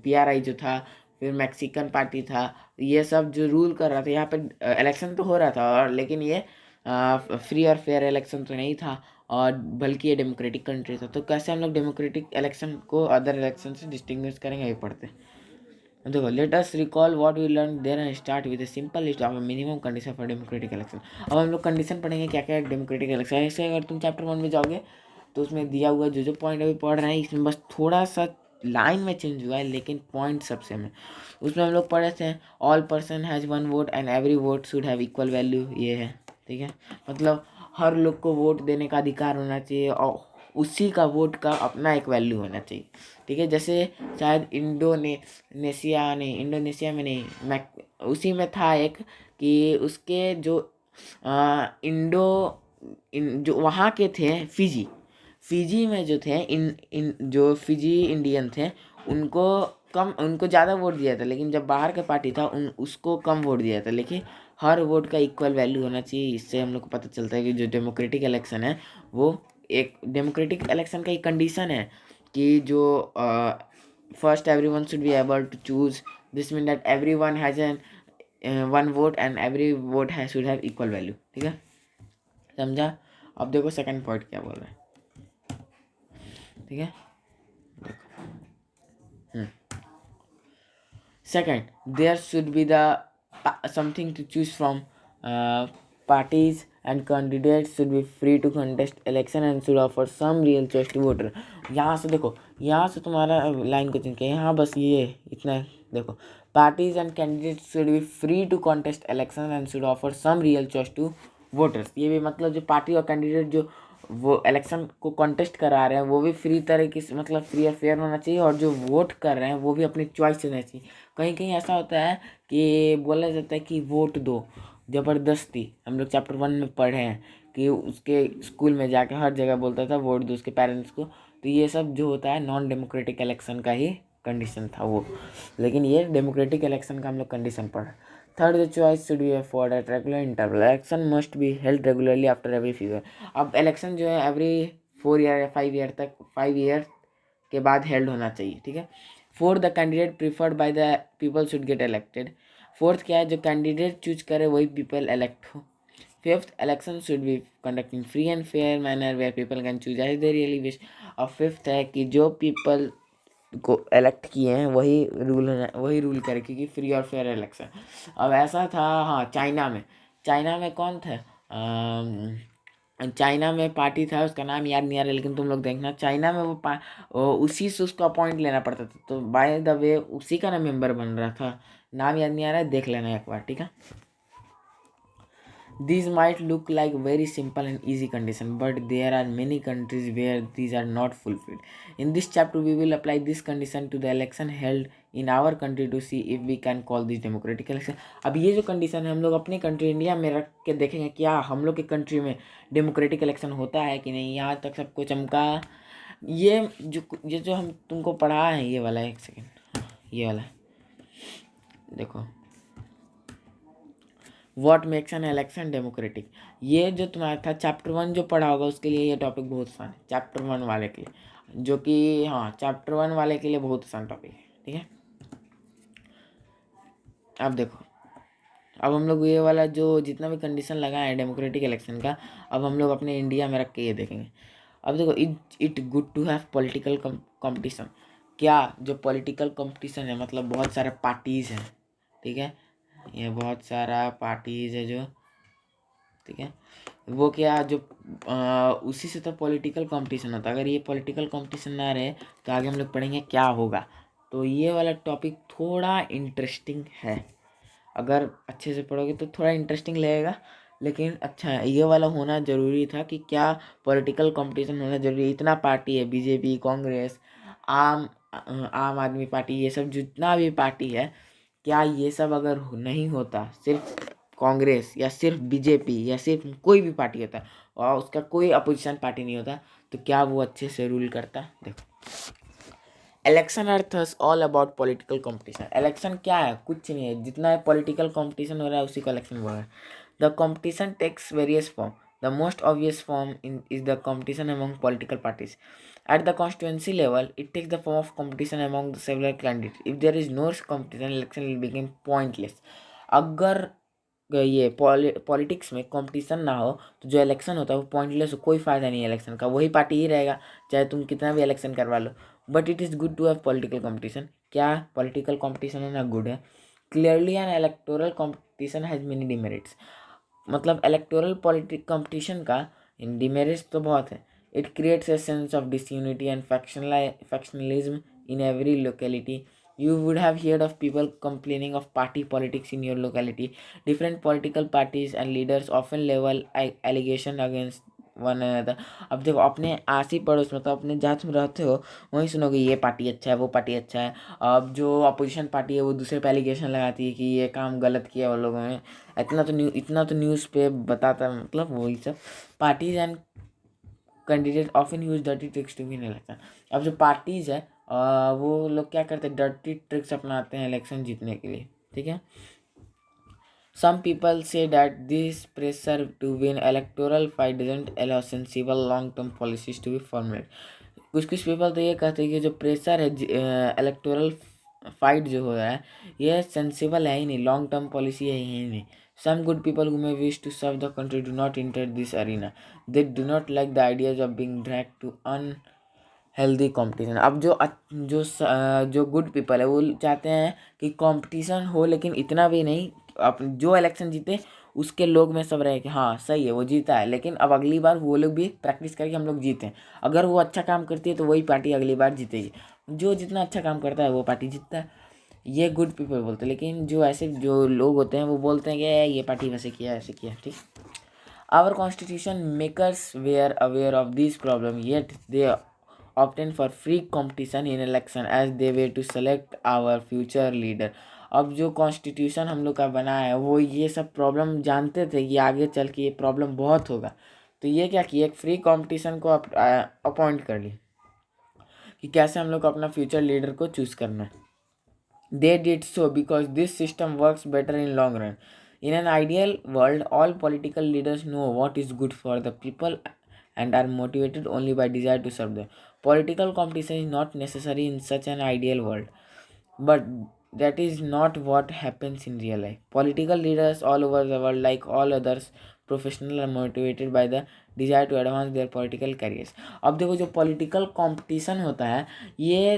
PRI जो था, फिर मैक्सिकन पार्टी था. ये सब जो रूल कर रहा था यहाँ पे इलेक्शन तो हो रहा था और लेकिन ये फ्री और फेयर इलेक्शन तो नहीं था और बल्कि ये डेमोक्रेटिक कंट्री था. तो कैसे हम लोग डेमोक्रेटिक इलेक्शन को अदर इलेक्शन से डिस्टिंग्विश करेंगे ये पढ़ते हैं. देखो, let us recall what we learn there and start with a simple list of minimum condition for democratic election. अब हम लोग कंडीशन पढ़ेंगे क्या क्या डेमोक्रेटिक इलेक्शन. ऐसे अगर तुम चैप्टर 1 में जाओगे तो उसमें दिया हुआ जो पॉइंट अभी पढ़ रहे हैं इसमें बस थोड़ा सा लाइन में चेंज हुआ है लेकिन पॉइंट सबसे में. उसमें हम लोग पढ़े थे all person has 1 vote and every vote should have equal value. ये है, ठीक है, मतलब हर लोग को वोट देने का अधिकार होना चाहिए और उसी का वोट का अपना एक वैल्यू होना चाहिए. ठीक है, जैसे शायद इंडोनेशिया में नहीं, उसी में था एक कि उसके जो जो वहाँ के थे फिजी में जो थे जो फिजी इंडियन थे उनको ज़्यादा वोट दिया था, लेकिन जब बाहर का पार्टी था उसको कम वोट दिया था। लेकिन हर वोट का इक्वल वैल्यू होना चाहिए। इससे हम लोग को पता चलता है कि जो डेमोक्रेटिक इलेक्शन है वो एक डेमोक्रेटिक इलेक्शन का एक कंडीशन है कि जो first everyone should be able to choose, this mean that everyone has an one vote and every vote should have equal value. ठीक है, समझा? अब देखो सेकंड पॉइंट क्या बोल रहे हैं। ठीक है, second, there should be the something to choose from. Parties and candidates should be free to contest election and should offer some real choice to voter. यहाँ से देखो, यहाँ से तुम्हारा लाइन को चेंज किया, यहाँ बस ये इतना देखो, parties and candidates should be free to contest election and should offer some real choice to voters. ये भी मतलब जो पार्टी और कैंडिडेट जो वो इलेक्शन को कॉन्टेस्ट करा रहे हैं वो भी फ्री तरीके से, मतलब फ्री और फेयर होना चाहिए, और जो वोट कर रहे हैं वो भी अपनी चॉइस से रहना चाहिए। कहीं कहीं ऐसा होता है कि बोला जाता है कि वोट दो ज़बरदस्ती। हम लोग चैप्टर 1 में पढ़े हैं कि उसके स्कूल में जाके हर जगह बोलता था वोट दो उसके पेरेंट्स को। तो ये सब जो होता है नॉन डेमोक्रेटिक इलेक्शन का ही कंडीशन था वो, लेकिन ये डेमोक्रेटिक इलेक्शन का हम लोग कंडीशन पढ़। Third, the choice should be afford eight regular interval, election must be held regularly after every 5 year. अब इलेक्शन जो है एवरी 4 ईयर या 5 ईयर तक 5 ईयर के बाद हेल्ड होना चाहिए। ठीक है। Fourth, the candidate preferred by the people should get elected. Fourth क्या है, जो कैंडिडेट चूज करे वही पीपल इलेक्ट हो। Fifth, election should be conduct in free and fair manner where people can choose as they really wish. और fifth है कि जो पीपल को इलेक्ट किए हैं वही रूल करे, क्योंकि फ्री और फेयर इलेक्शन। अब ऐसा था, हाँ, चाइना में कौन था, चाइना में पार्टी था, उसका नाम याद नहीं आ रहा, लेकिन तुम लोग देखना चाइना में वो उसी से उसको अपॉइंट लेना पड़ता था। तो बाय द वे उसी का ना मेंबर बन रहा था, नाम याद नहीं आ रहा है, देख लेना एक बार। ठीक है। These might look like very simple and easy condition, but there are many countries where these are not fulfilled. In this chapter, we will apply this condition to the election held in our country to see if we can call this democratic election. अब ये जो condition है हम लोग अपने country India में रख के देखेंगे क्या हम लोग के कंट्री में डेमोक्रेटिक इलेक्शन होता है कि नहीं। यहाँ तक सबको चमका। ये जो हम तुमको पढ़ा है, ये वाला, एक सेकेंड, ये वाला देखो, what makes an election democratic. ये जो तुम्हारा था चैप्टर 1 जो पढ़ा होगा उसके लिए ये टॉपिक बहुत आसान है, चैप्टर 1 वाले के लिए, जो कि हाँ चैप्टर 1 वाले के लिए बहुत आसान टॉपिक है। ठीक है। अब देखो, अब हम लोग ये वाला जो जितना भी कंडीशन लगा है डेमोक्रेटिक इलेक्शन का, अब हम लोग अपने इंडिया में रख के ये देखेंगे। अब देखो, it good to have political competition. क्या जो पॉलिटिकल कंपटीशन है, मतलब बहुत सारे पार्टीज हैं। ठीक है, ये बहुत सारा पार्टीज है जो, ठीक है, वो क्या जो उसी से तो पॉलिटिकल कंपटीशन होता है। अगर ये पॉलिटिकल कंपटीशन ना रहे तो आगे हम लोग पढ़ेंगे क्या होगा। तो ये वाला टॉपिक थोड़ा इंटरेस्टिंग है, अगर अच्छे से पढ़ोगे तो थोड़ा इंटरेस्टिंग लगेगा, लेकिन अच्छा है, ये वाला होना ज़रूरी था कि क्या पॉलिटिकल कंपटीशन होना ज़रूरी। इतना पार्टी है, बीजेपी, कांग्रेस, आम आदमी पार्टी, ये सब जितना भी पार्टी है, क्या ये सब अगर नहीं होता, सिर्फ कांग्रेस या सिर्फ बीजेपी या सिर्फ कोई भी पार्टी होता और उसका कोई अपोजिशन पार्टी नहीं होता, तो क्या वो अच्छे से रूल करता। देखो, election are thus all about political competition. Election क्या है, कुछ नहीं है, जितना पॉलिटिकल कंपटीशन हो रहा है उसी को इलेक्शन बोल रहा है। The competition takes various form, the most obvious form is the competition among political parties. At the constituency level, it takes the form of competition among the several candidates. If there is no competition, election will become pointless. अगर ये politics में competition ना हो तो जो election होता है वो पॉइंटलेस हो, कोई फ़ायदा नहीं है इलेक्शन का, वही पार्टी ही रहेगा चाहे तुम कितना भी इलेक्शन करवा लो। But it is good to have political competition. क्या पॉलिटिकल कंपटीशन होना गुड है। Clearly an electoral competition has many demerits. मतलब इलेक्टोरल पॉलिटिक कंपटीशन का डिमेरिट्स तो बहुत है। It creates a sense of disunity and factionalism in every locality. You would have heard of people complaining of party politics in your locality. Different political parties and leaders often level allegation against one another. अब देखो, अपने आस ही पड़ोस में, तो अपने जहाँ तुम रहते हो वहीं सुनोगे ये पार्टी अच्छा है, वो पार्टी अच्छा है। अब जो अपोजिशन पार्टी है वो दूसरे पे एलिगेशन लगाती है कि ये काम गलत किया वो लोगों ने। इतना तो न्यूज़ पे बताता है, मतलब वही सब parties and candidate often use dirty tricks to win election. अब जो पार्टीज है वो लोग क्या करते हैं, डर्टी ट्रिक्स अपनाते हैं इलेक्शन जीतने के लिए, ठीक है। Some people say that this pressure to win electoral fight doesn't allow sensible long-term policies to be formulated। कुछ कुछ पीपल तो ये कहते हैं कि जो प्रेशर है इलेक्टोरल फाइट जो हो रहा है ये सेंसिबल है ही नहीं, लॉन्ग टर्म पॉलिसी है ही नहीं। Some good people who may wish to serve the country do not enter this arena, they do not like the ideas of being drag to unhealthy competition. अब जो good people है वो चाहते हैं कि कंपटीशन हो, लेकिन इतना भी नहीं, अब जो इलेक्शन जीते उसके लोग में सब रहे कि हाँ सही है वो जीता है, लेकिन अब अगली बार वो लोग भी प्रैक्टिस करके हम लोग जीते हैं। अगर वो अच्छा काम करती है तो वही पार्टी अगली बार जीतेगी, जो जितना अच्छा काम करता है वो पार्टी जीतता है। ये गुड पीपल बोलते हैं, लेकिन जो ऐसे जो लोग होते हैं वो बोलते हैं कि ये पार्टी वैसे किया ऐसे किया, ठीक। Our constitution makers were aware of this problem, yet they opted for free competition in election as they way to select our future leader. अब जो कॉन्स्टिट्यूशन हम लोग का बना है वो ये सब प्रॉब्लम जानते थे कि आगे चल के ये प्रॉब्लम बहुत होगा, तो ये क्या किया, एक फ्री कंपटीशन को अपॉइंट कर ली कि कैसे हम लोग को अपना फ्यूचर लीडर को चूज करना है। They did so because this system works better in long run. In an ideal world all political leaders know what is good for the people and are motivated only by desire to serve them. Political competition is not necessary in such an ideal world, but that is not what happens in real life. Political leaders all over the world, like all others professionals, are motivated by the desire to advance their political careers. अब देखो जो political competition होता है ये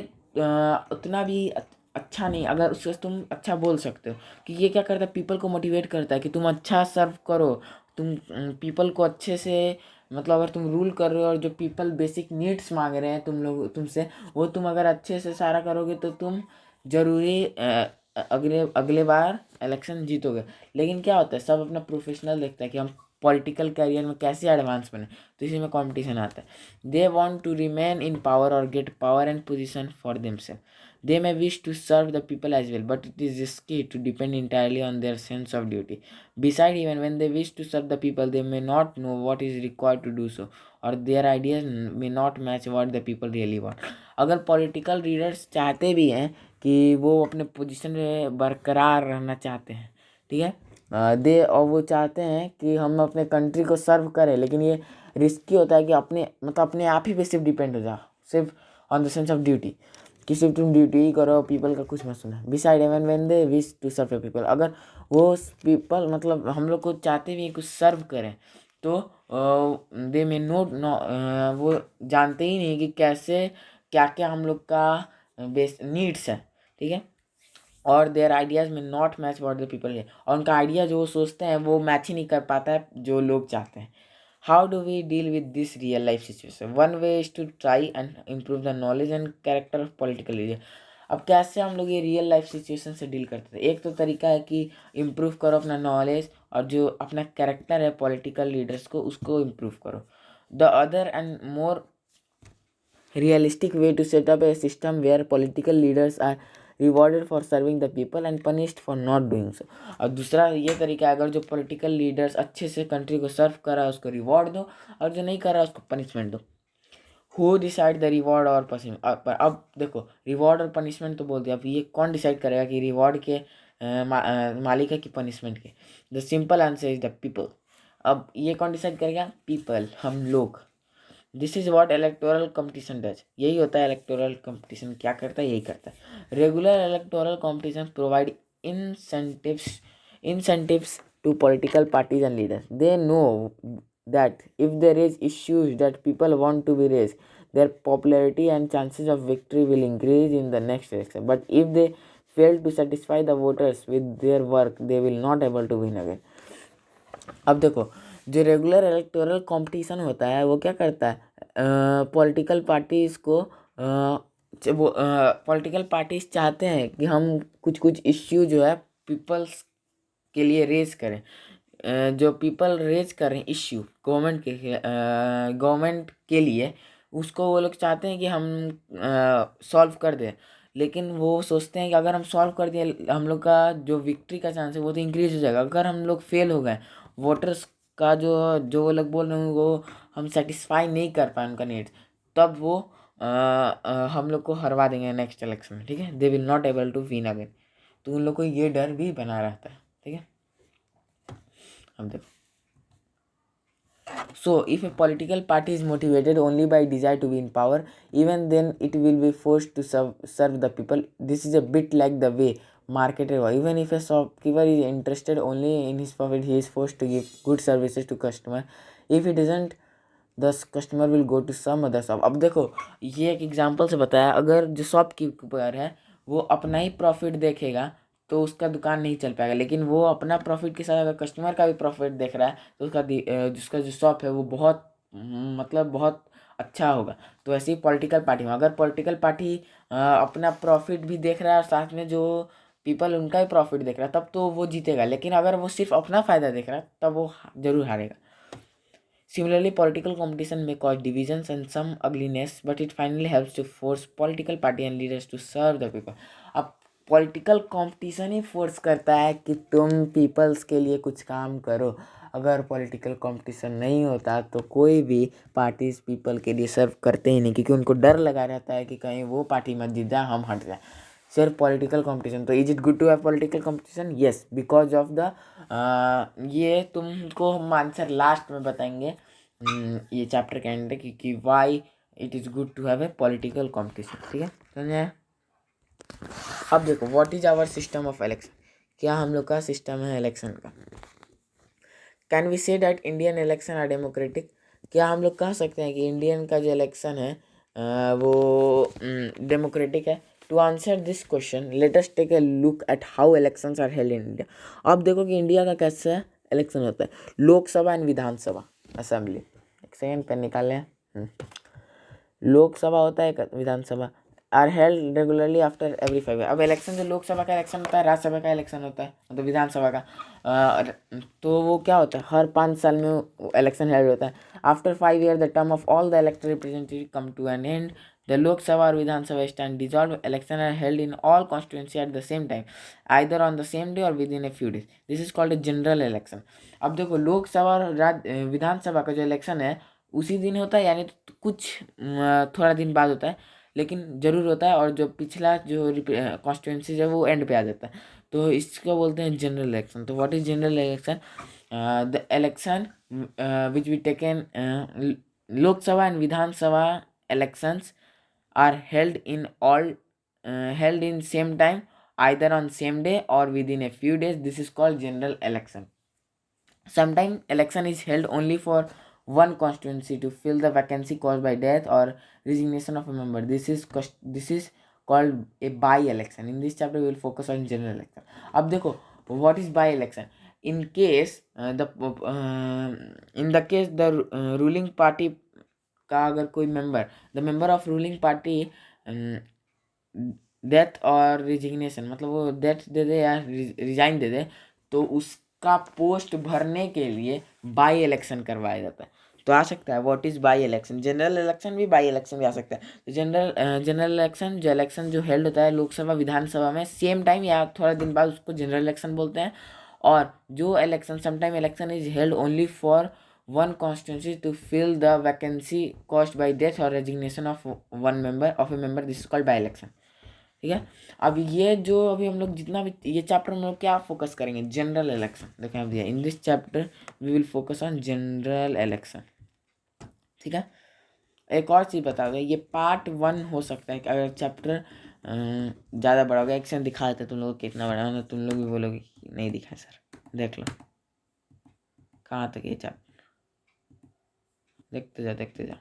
उतना भी अच्छा नहीं, अगर उससे तुम अच्छा बोल सकते हो कि ये क्या करता है, पीपल को मोटिवेट करता है कि तुम अच्छा सर्व करो, तुम पीपल को अच्छे से, मतलब अगर तुम रूल कर रहे हो और जो पीपल बेसिक नीड्स मांग रहे हैं तुम लोग तुमसे, वो तुम अगर अच्छे से सारा करोगे तो तुम जरूरी अगले अगले बार इलेक्शन जीतोगे। लेकिन क्या होता है, सब अपना प्रोफेशनल देखता है कि हम पॉलिटिकल कैरियर में कैसे एडवांस बने, तो इसी में कंपटीशन आता है। They want to remain in power और get power and position for themselves. They may wish to serve the people as well, but it is risky to depend entirely on their sense of duty. Besides, even when they wish to serve the people, they may not know what is required to do so, or their ideas may not match what the people really want. अगर political leaders चाहते भी हैं कि वो अपने position में बरकरार रहना चाहते हैं, ठीक है, दे और वो चाहते हैं कि हम अपने कंट्री को सर्व करें, लेकिन ये रिस्की होता है कि अपने मतलब अपने आप ही पे सिर्फ डिपेंड हो जाओ, सिर्फ on the sense of duty, कि सिर्फ तुम ड्यूटी ही करो, पीपल का कुछ मत सुना। Beside even when they wish to serve people, अगर वो पीपल मतलब हम लोग को चाहते भी कुछ सर्व करें तो दे में नोट वो जानते ही नहीं कि कैसे क्या क्या हम लोग का बेस नीड्स है, ठीक है, और देयर आइडियाज़ में not match what the people है, और उनका आइडिया जो वो सोचते हैं वो मैच ही नहीं कर पाता है जो लोग चाहते हैं। How do we deal with this real life situation? One way is to try and improve the knowledge and character of political leader. अब कैसे हम लोग ये रियल लाइफ सिचुएशन से डील करते थे, एक तो तरीका है कि इम्प्रूव करो अपना नॉलेज और जो अपना कैरेक्टर है पॉलिटिकल लीडर्स को उसको इम्प्रूव करो। The other and more realistic way to set up a system where political leaders are rewarded for serving the people and punished for not doing so। और दूसरा ये तरीका है, अगर जो पॉलिटिकल लीडर्स अच्छे से कंट्री को सर्व कर रहा है उसको रिवॉर्ड दो, और जो नहीं कर रहा है उसको पनिशमेंट दो। हु डिसाइड द रिवॉर्ड और पनिशमेंट? अब देखो रिवॉर्ड और पनिशमेंट तो बोल दिया, अब ये कौन डिसाइड करेगा कि रिवॉर्ड के मालिक है कि पनिशमेंट के? The simple answer is the people. अब ये कौन डिसाइड करेगा? पीपल, हम लोग। This is what electoral competition does, यही होता है इलेक्टोरल कंपटीशन, क्या करता है यही करता है। Regular electoral competition provide incentives to political parties and leaders. They know that if they raise issues that people want to be raised, their popularity and chances of victory will increase in the next election. But if they fail to satisfy the voters with their work, they will not able to win again. अब देखो जो regular electoral competition होता है वो क्या करता है, political parties को वो पॉलिटिकल पार्टीज चाहते हैं कि हम कुछ कुछ इश्यू जो है पीपल्स के लिए रेज करें, जो पीपल रेज करें इश्यू गवर्नमेंट के लिए, उसको वो लोग चाहते हैं कि हम सॉल्व कर दें। लेकिन वो सोचते हैं कि अगर हम सॉल्व कर दिए हम लोग का जो विक्ट्री का चांस है वो तो इंक्रीज हो जाएगा। अगर हम लोग फेल हो गए, वोटर्स का जो जो वो लोग बोल रहे हैं वो हम सेटिस्फाई नहीं कर पाए उनका नीड्स, तब वो हम लोग को हरवा देंगे नेक्स्ट इलेक्शन में, ठीक है। They will not able to win again. तो उन लोग को ये डर भी बना रहता है, ठीक है। अब देखो, so if a political party is motivated only by desire to be in power, even then it will be forced to serve the people. This is a bit like the way marketed work. Even if a shopkeeper is interested only in his profit, he is forced to give good services to customer. If he doesn't, the customer will go to some other shop. अब देखो, ये एक example से बताया, अगर जो shopkeeper है वो अपना ही प्रॉफिट देखेगा तो उसका दुकान नहीं चल पाएगा, लेकिन वो अपना प्रॉफिट के साथ अगर कस्टमर का भी प्रॉफिट देख रहा है तो उसका जिसका जो शॉप है वो बहुत मतलब बहुत अच्छा होगा। तो ऐसे ही पॉलिटिकल पार्टी में, अगर पॉलिटिकल पार्टी अपना प्रॉफिट भी देख रहा है और साथ में जो पीपल उनका ही प्रॉफिट देख रहा है, तब तो वो जीतेगा। लेकिन अगर वो सिर्फ अपना फ़ायदा देख रहा है तब वो जरूर हारेगा। Similarly, political competition may cause divisions and some ugliness, but it finally helps to force political party and leaders to serve the people. अब पॉलिटिकल कंपटीशन ही फोर्स करता है कि तुम पीपल्स के लिए कुछ काम करो। अगर पॉलिटिकल कंपटीशन नहीं होता तो कोई भी पार्टीज पीपल के लिए सर्व करते ही नहीं, क्योंकि उनको डर लगा रहता है कि कहीं वो पार्टी मत जीत जाए, हम हट जाए। सिर्फ पॉलिटिकल कंपटीशन। तो is it good to have political competition? Yes, because of the ये तुमको हम आंसर लास्ट में बताएंगे ये चैप्टर के एंड कि why it is good to have a political competition, ठीक है, समझे। अब देखो, what is our system of election, क्या हम लोग का सिस्टम है इलेक्शन का। Can we say that Indian election are democratic, क्या हम लोग कह सकते हैं कि इंडियन का जो इलेक्शन है वो डेमोक्रेटिक है। To answer this question let us take a look at how elections are held in India. अब देखो कि इंडिया का कैसे इलेक्शन होता है, लोकसभा एंड विधानसभा असेंबली। एक सेकेंड पेन निकाल लें। लोकसभा होता है, Vidhan Sabha are held regularly after every 5 year. अब इलेक्शन जो लोकसभा का इलेक्शन होता है, राज्यसभा का इलेक्शन होता है, मतलब विधानसभा का तो वो क्या होता है, हर 5 साल में इलेक्शन हेल्ड होता है। After 5 year the term of all the elected representative come to an end, the Lok Sabha और Vidhan Sabha stand dissolve, election are held in all constituency at the same time, either on the same day और within a few days. This is called a general election. अब देखो, लोकसभा और विधानसभा का जो election है उसी दिन होता है, यानी तो कुछ थोड़ा दिन बाद होता है, लेकिन जरूर होता है। और जो पिछला जो कॉन्स्टिट्यूंसी है वो एंड पे आ जाता है, तो इसको बोलते हैं जनरल इलेक्शन। तो what is general election? The election which we taken Lok Sabha and Vidhan Sabha elections are held in same time, either on same day or within a few days. This is called general election. Sometimes election is held only for one constituency to fill the vacancy caused by death or resignation of a member. This is called a by election. In this chapter we will focus on general election. अब देखो, what is by election? In the case the ruling party का अगर कोई the member of ruling party death और resignation, मतलब वो death दे दे या resign दे दे, तो उसका पोस्ट भरने के लिए बाई इलेक्शन करवाया जाता है। तो आ सकता है what is by election, general election भी, बाई इलेक्शन भी आ सकता है। तो जनरल इलेक्शन जो हेल्ड होता है लोकसभा विधानसभा में सेम टाइम या थोड़ा दिन बाद, उसको जनरल इलेक्शन बोलते हैं। और जो election sometime election is held only for one constituency to fill the vacancy caused by death और resignation of one member of a member, this is called by election, ठीक है। अब ये जो अभी हम लोग जितना भी ये चैप्टर में लोग क्या फोकस करेंगे, जनरल इलेक्शन। देखें अब दिया, in this chapter we will focus on general election, ठीक है। एक और चीज़ बता दो, ये पार्ट 1 हो सकता है कि अगर चैप्टर ज़्यादा बड़ा हो गया, एक्शन दिखा देते तुम लोग कितना बड़ा है, तुम लोग भी बोलोगे कि नहीं दिखा सर। देख लो कहाँ तक ये चैप्टर, देखते जाओ देखते जाओ।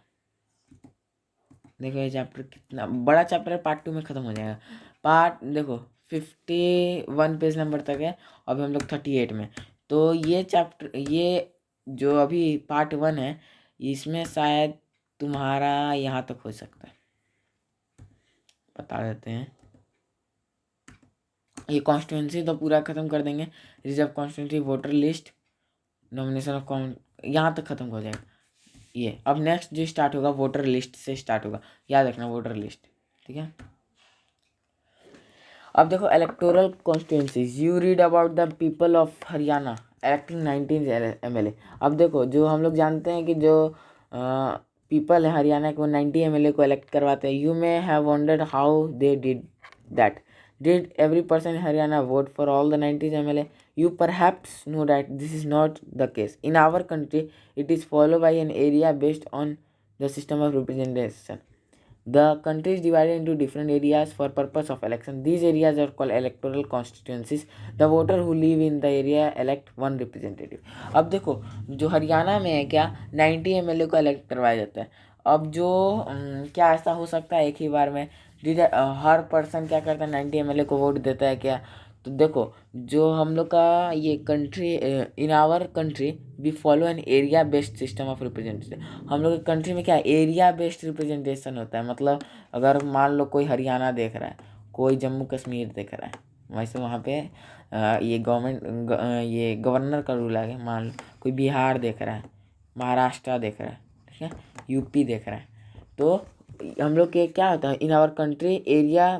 देखो ये चैप्टर कितना बड़ा चैप्टर है, पार्ट 2 में ख़त्म हो जाएगा। पार्ट देखो 51 पेज नंबर तक है, अभी हम लोग 38 में। तो ये चैप्टर, ये जो अभी पार्ट 1 है, इसमें शायद तुम्हारा यहाँ तक हो सकता है, बता देते हैं। ये कॉन्स्टिट्यूंसी तो पूरा ख़त्म कर देंगे, reserve constituency, voter list, nomination of कौन, यहाँ तक ख़त्म हो जाएगा ये। अब नेक्स्ट जो स्टार्ट होगा वोटर लिस्ट से स्टार्ट होगा, याद रखना वोटर लिस्ट, ठीक है। अब देखो, electoral constituencies, you read about the people of Haryana electing 19 MLA। अब देखो, जो हम लोग जानते हैं कि जो पीपल है हरियाणा को 90 MLA को इलेक्ट करवाते हैं. You may have wondered how they did that. Did every person in Haryana vote for all the 90 MLA? You perhaps know that this is not the case. In our country, it is followed by an area based on the system of representation. The country is divided into different areas for purpose of election. These areas are called electoral constituencies. The voter who live in the area elect one representative. अब देखो जो हरियाणा में है क्या 90 MLA को elect करवाया जाता है. अब जो क्या ऐसा हो सकता है एक ही बार में हर पर्सन क्या करता है 90 MLA को वोट देता है क्या. तो देखो जो हम लोग का ये country in our country we follow an area based system of representation. हम लोग के कंट्री में क्या एरिया बेस्ड रिप्रेजेंटेशन होता है. मतलब अगर मान लो कोई हरियाणा देख रहा है, कोई जम्मू कश्मीर देख रहा है, वैसे वहाँ पे ये ये गवर्नर का रूल है. मान लो कोई बिहार देख रहा है, महाराष्ट्र देख रहा है, ठीक है, यूपी देख रहा है. तो हम लोग के क्या होता है in our country area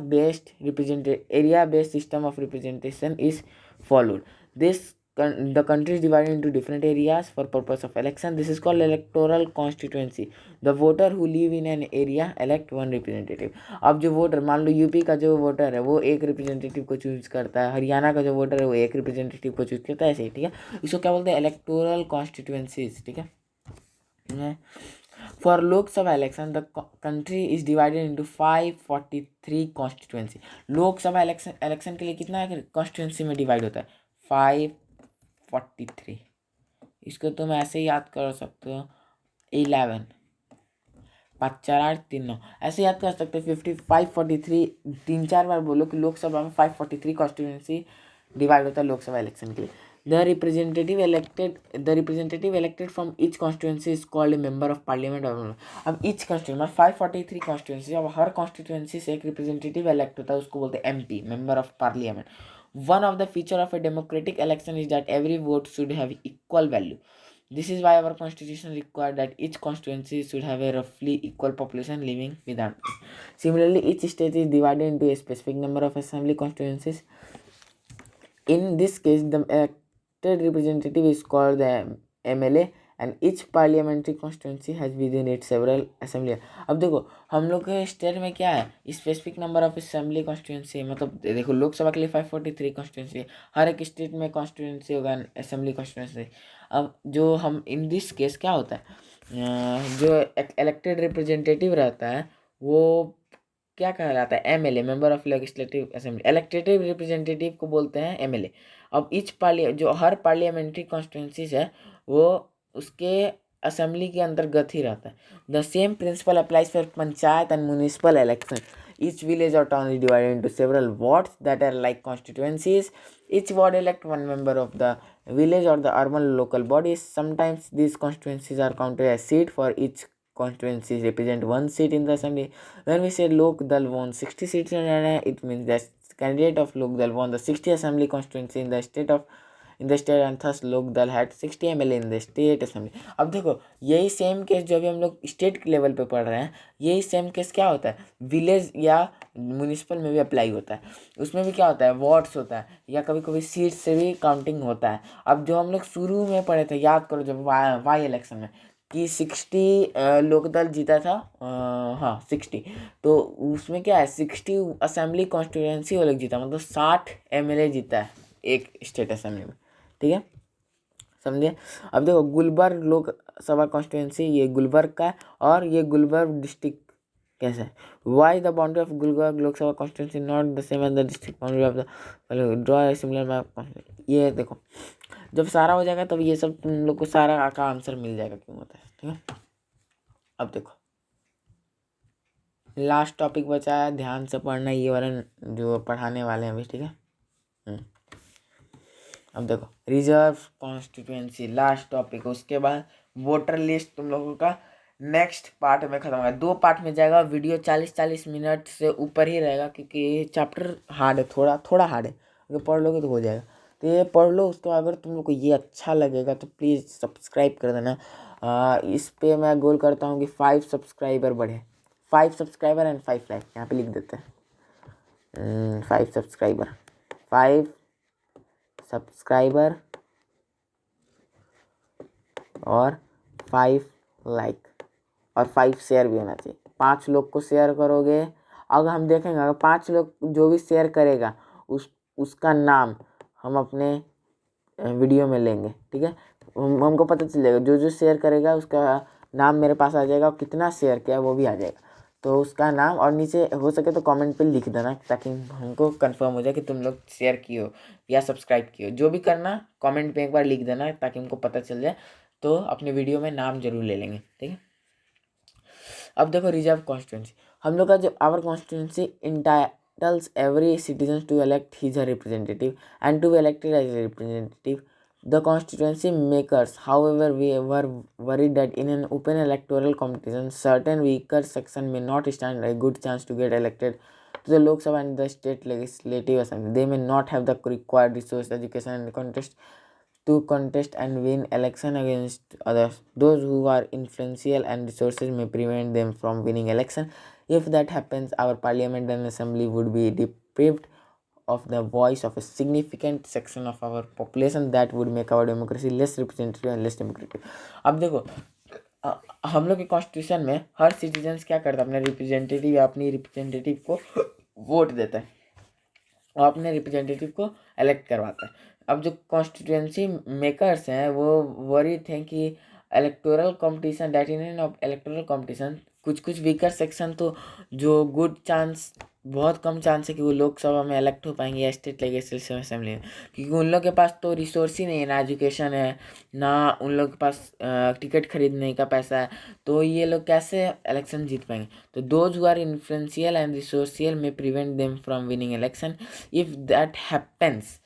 based system of representation is followed. This the country is divided into different areas for purpose of election. This is called electoral constituency. The voter who live in an area elect one representative. अब जो voter मान लो UP का जो voter है वो एक representative को choose करता है, हरियाणा का जो वोटर है वो एक रिप्रेजेंटेटिव को चूज करता है, ऐसे ही. ठीक है, इसको क्या बोलते हैं इलेक्टोरल कॉन्स्टिट्यूएंसीज. ठीक है. For Lok Sabha election, the country is divided into 543 constituency. लोक सभा इलेक्शन के लिए कितना कॉन्स्टिट्यूंसी में डिवाइड होता है 543. इसको तुम ऐसे ही याद कर सकते हो 11 5 4 8 3 9 ऐसे याद कर सकते हो 543. 3-4 बार बोलो कि लोकसभा में 543 कॉन्स्टिट्यूंसी डिवाइड होता है लोकसभा इलेक्शन के लिए. The representative elected from each constituency is called a member of parliament. अब each constituency में 543 constituency, अब हर constituency से एक representative elect होता है, उसको बोलते हैं MP, member of parliament. One of the feature of a democratic election is that every vote should have equal value. This is why our constitution requires that each constituency should have a roughly equal population living within. Similarly, each state is divided into a specific number of assembly constituencies. In this case, the elected representative is called the MLA and each parliamentary constituency has within it several assembly. अब देखो हम लोग के state में क्या है specific number of assembly constituency. मतलब देखो लोकसभा के लिए 543 कॉन्स्टिट्यूंसी है, हर एक स्टेट में कॉन्स्टिट्यूंसी होगा असेंबली कॉन्स्टिट्यूंसी. अब जो हम इन दिस केस क्या होता है जो इलेक्टेड रिप्रेजेंटेटिव रहता है वो क्या कहलाता है MLA, member of legislative assembly. Elective representative को बोलते हैं एमएलए. अब जो हर पार्लियामेंट्री कॉन्स्टिट्यूंसीज है वो उसके असेंबली के अंतर्गत ही रहता है. The same principle applies for panchayat and municipal election. Each village or town is divided into several wards that are like constituencies. Each ward elect one member of the village or the urban local bodies. Sometimes these constituencies are counted as seat for each constituencies represent one seat in the assembly. When we say Lok Dal won 60 seats in Haryana, it means that candidate of Lok Dal won the 60 assembly constituency in the state and thus Lok Dal had 60 MLA in the state assembly. अब देखो यही same case जो अभी हम लोग state level पे पढ़ रहे हैं, यही सेम केस क्या होता है विलेज या म्यूनिसिपल में भी अप्लाई होता है. उसमें भी क्या होता है वार्ड्स होता है या कभी कभी सीट से भी काउंटिंग होता है. अब जो हम लोग शुरू में पढ़े थे याद करो जब वाई इलेक्शन में कि 60 लोकदल जीता था, हाँ 60. तो उसमें क्या है 60 असेंबली कॉन्स्टिट्यूएंसी वो लोग जीता, मतलब 60 MLA जीता है एक स्टेट असेंबली में. ठीक है, समझे. अब देखो गुलबर्ग लोकसभा कॉन्स्टिट्यूएंसी ये गुलबर्ग का है और ये गुलबर्ग डिस्ट्रिक्ट कैसा है. Why the boundary of Gulbarga Lok Sabha constituency not the same as the district boundary of the draw similar map. ये देखो जब सारा हो जाएगा तब ये सब तुम लोग को सारा का आंसर मिल जाएगा क्यों होता है. ठीक है, अब देखो लास्ट टॉपिक बचा है, ध्यान से पढ़ना ये वाला जो पढ़ाने वाले हैं अभी. ठीक है, अब देखो रिजर्व कॉन्स्टिट्यूएंसी लास्ट टॉपिक. उसके बाद वोटर लिस्ट तुम लोगों का नेक्स्ट पार्ट में खत्म होगा. 2 पार्ट में जाएगा, वीडियो 40-40 मिनट से ऊपर ही रहेगा क्योंकि ये चैप्टर हार्ड है, थोड़ा हार्ड है. अगर पढ़ लोगे तो हो जाएगा. तो ये पढ़ लो. उसके बाद अगर तुम लोग को ये अच्छा लगेगा तो प्लीज़ सब्सक्राइब कर देना. इस पे मैं गोल करता हूँ कि 5 सब्सक्राइबर बढ़े. 5 सब्सक्राइबर एंड 5 लाइक यहाँ पे लिख देते हैं. 5 सब्सक्राइबर और 5 लाइक. और 5 शेयर भी होना चाहिए। 5 लोग को शेयर करोगे, अगर हम देखेंगे अगर 5 लोग जो भी शेयर करेगा उसका नाम हम अपने वीडियो में लेंगे, ठीक है। हमको पता चल जाएगा जो जो शेयर करेगा उसका नाम मेरे पास आ जाएगा, और कितना शेयर किया वो भी आ जाएगा, तो उसका नाम। और नीचे हो सके तो कमेंट पे लिख देना ताकि हमको कंफर्म हो जाए कि तुम लोग शेयर किए हो या सब्सक्राइब किए हो। जो भी करना कमेंट पे एक बार लिख देना ताकि हमको पता चल जाए, तो अपने वीडियो में नाम जरूर ले लेंगे, ठीक है। अब देखो रिजर्व कॉन्स्टिट्यूंसी, हम लोग का जो our constituency entitles every citizen to elect his representative and to be elected as a representative. The constituency makers, however, we were worried that in an open electoral competition, certain weaker section may not stand a good chance to get elected to the Lok Sabha and the state legislative assembly. They may not have the required resource, education, and contest and win election against others. Those who are influential and resources may prevent them from winning election. If that happens, our parliament and assembly would be deprived of the voice of a significant section of our population that would make our democracy less representative and less democratic. अब देखो हम लोग के constitution में हर citizen क्या करता है, अपने रिप्रेजेंटेटिव या अपनी रिप्रेजेंटेटिव को वोट देता है और अपने रिप्रेजेंटेटिव को इलेक्ट करवाता है। अब जो कॉन्स्टिट्यूंसी मेकर्स हैं वो वरी थे कि electoral competition, that in electoral competition कुछ वीकर सेक्शन तो जो गुड चांस, बहुत कम चांस है कि वो लोकसभा में इलेक्ट हो पाएंगे या स्टेट लेजिस्लेटिव असेंबली में, क्योंकि उन लोग के पास तो रिसोर्स ही नहीं है, ना एजुकेशन है, ना उन लोग के पास टिकट खरीदने का पैसा है, तो ये लोग कैसे इलेक्शन जीत पाएंगे। तो those who are influential and resourceful में prevent them from winning election. If that happens,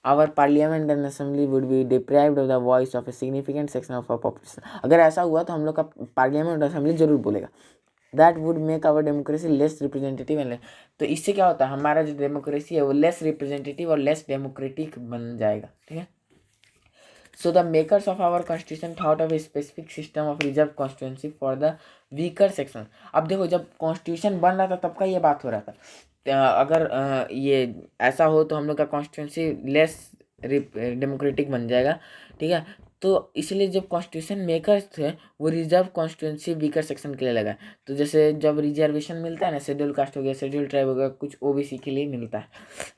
our parliament and assembly would be deprived of the voice of a significant section of our population. अगर ऐसा हुआ तो हम लोग का parliament और assembly जरूर बोलेगा। That would make our democracy less representative and, तो इससे क्या होता है, हमारा जो डेमोक्रेसी है वो लेस रिप्रेजेंटेटिव और लेस डेमोक्रेटिक बन जाएगा, ठीक है। So the makers of our constitution thought of a specific system of reserved constituency for the weaker section. अब देखो जब कॉन्स्टिट्यूशन बन रहा था तब का ये बात हो रहा था, अगर ये ऐसा हो तो हम लोग का कॉन्स्टिट्यूंसी लेस डेमोक्रेटिक बन जाएगा, ठीक है। तो इसलिए जब कॉन्स्टिट्यूशन मेकर्स थे वो रिजर्व कॉन्स्टिट्यूंसी वीकर सेक्शन के लिए लगा। तो जैसे जब रिजर्वेशन मिलता है ना, शेड्यूल कास्ट हो गया, शेड्यूल ट्राइब हो गया, कुछ ओबीसी के लिए मिलता है।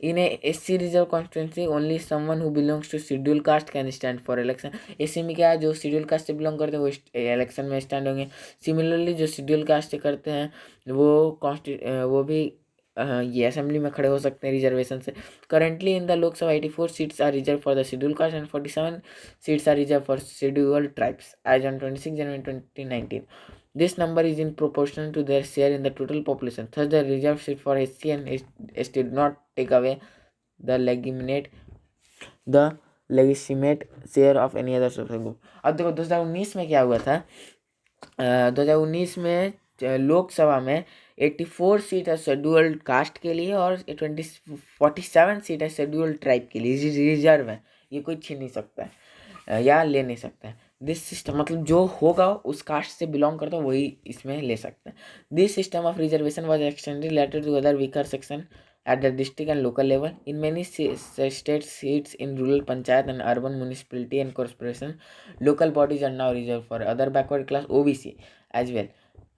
In SC reserve constituency only someone who belongs to schedule caste can stand for election. SC में क्या है, जो शेड्यूल कास्ट से बिलोंग करते हैं वो इलेक्शन में स्टैंड होंगे। सिमिलरली जो शेड्यूल कास्ट से करते हैं वो भी ये असेंबली में खड़े हो सकते हैं रिजर्वेशन से। Currently in the Lok Sabha 84 seats are reserve for the schedule caste and 47 seats are reserve for schedule tribes as on 26 January 2019. This number is in proportion to their share in the total population. Thus, the reserved seat for SC and ST did not take away the legitimate share of any other social group. अब देखो 2019 में क्या हुआ था, 2019 में लोकसभा में 84 seat है scheduled caste के लिए और 47 सीट है शेड्यूल्ड ट्राइब के लिए, रिजर्व है, ये कोई छीन नहीं सकता है या ले नहीं सकता है। दिस सिस्टम मतलब जो होगा उस कास्ट से बिलोंग करता है वही इसमें ले सकता है। This system of reservation was extended later to other weaker section at the district and local level. In many state seats in rural panchayat and urban municipality and corporation, local bodies are now reserved for other backward class OBC as well.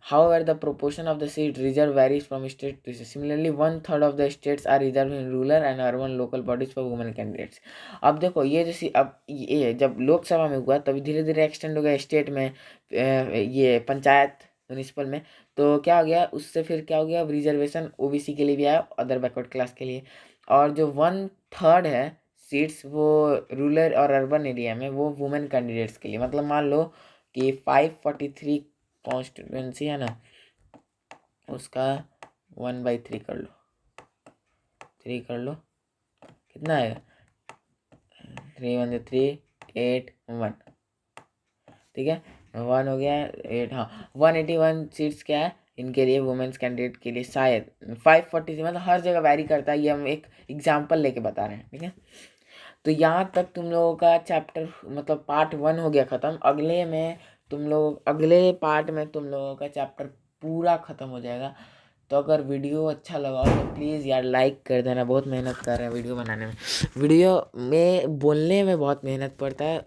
However, the proportion of the seat reserved varies from state to state. Similarly, 1/3 of the states are reserved in rural and urban local bodies for women candidates. अब देखो ये जैसी अब ये जब लोकसभा में हुआ तभी धीरे धीरे एक्सटेंड हो गया स्टेट में, ये पंचायत म्यूनिसिपल में, तो क्या हो गया उससे फिर क्या हो गया, अब रिजर्वेशन ओबीसी के लिए भी आया, अदर बैकवर्ड क्लास के लिए। और जो 1/3 है सीट्स वो रूरल और अर्बन एरिया में वो वुमेन कैंडिडेट्स के लिए। मतलब मान लो कि 543 कॉन्स्टिट्यूंसी है ना, उसका 1/3 कर लो, 3 कर लो, कितना आएगा, 3 1 3 8 1, ठीक है, 1 हो गया 8, हाँ 181 सीट्स क्या है इनके लिए, वुमेन्स कैंडिडेट के लिए शायद 540, मतलब हर जगह वैरी करता है, ये हम एक एग्जाम्पल लेके बता रहे हैं, ठीक है। तो यहाँ तक तुम लोगों का चैप्टर मतलब पार्ट 1 हो गया ख़त्म। अगले पार्ट में तुम लोगों का चैप्टर पूरा ख़त्म हो जाएगा। तो अगर वीडियो अच्छा लगा हो तो प्लीज़ यार लाइक कर देना, बहुत मेहनत कर रहे हैं वीडियो बनाने में, वीडियो में बोलने में बहुत मेहनत पड़ता है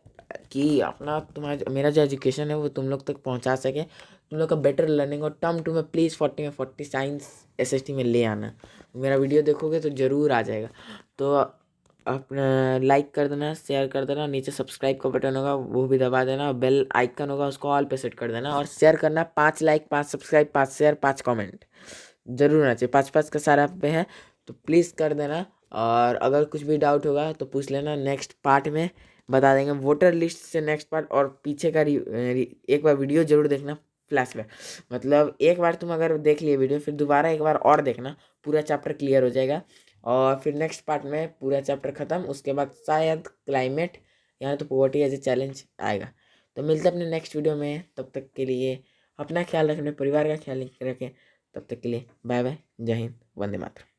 कि अपना तुम्हारा मेरा जो एजुकेशन है वो तुम लोग तक पहुंचा सके। तुम लोग का बेटर लर्निंग और टर्म 2 में प्लीज़ 40 में 40 साइंस SST में ले आना। मेरा वीडियो देखोगे तो ज़रूर आ जाएगा। तो अपना लाइक कर देना, शेयर कर देना, नीचे सब्सक्राइब का बटन होगा वो भी दबा देना, बेल आइकन होगा उसको ऑल पे सेट कर देना, और शेयर करना। 5 लाइक, 5 सब्सक्राइब, 5 शेयर, 5 कमेंट जरूर होना चाहिए। 5 का सारा पे है, तो प्लीज़ कर देना। और अगर कुछ भी डाउट होगा तो पूछ लेना, नेक्स्ट पार्ट में बता देंगे। वोटर लिस्ट से नेक्स्ट पार्ट, और पीछे का एक बार वीडियो जरूर देखना फ्लैशबैक। मतलब एक बार तुम अगर देख लिए वीडियो, फिर दोबारा एक बार और देखना, पूरा चैप्टर क्लियर हो जाएगा। और फिर नेक्स्ट पार्ट में पूरा चैप्टर ख़त्म, उसके बाद शायद क्लाइमेट या तो पॉवर्टी एज ए चैलेंज आएगा। तो मिलते हैं अपने नेक्स्ट वीडियो में, तब तक के लिए अपना ख्याल रखें, अपने परिवार का ख्याल रखें। तब तक के लिए बाय बाय, जय हिंद, वंदे मातरम।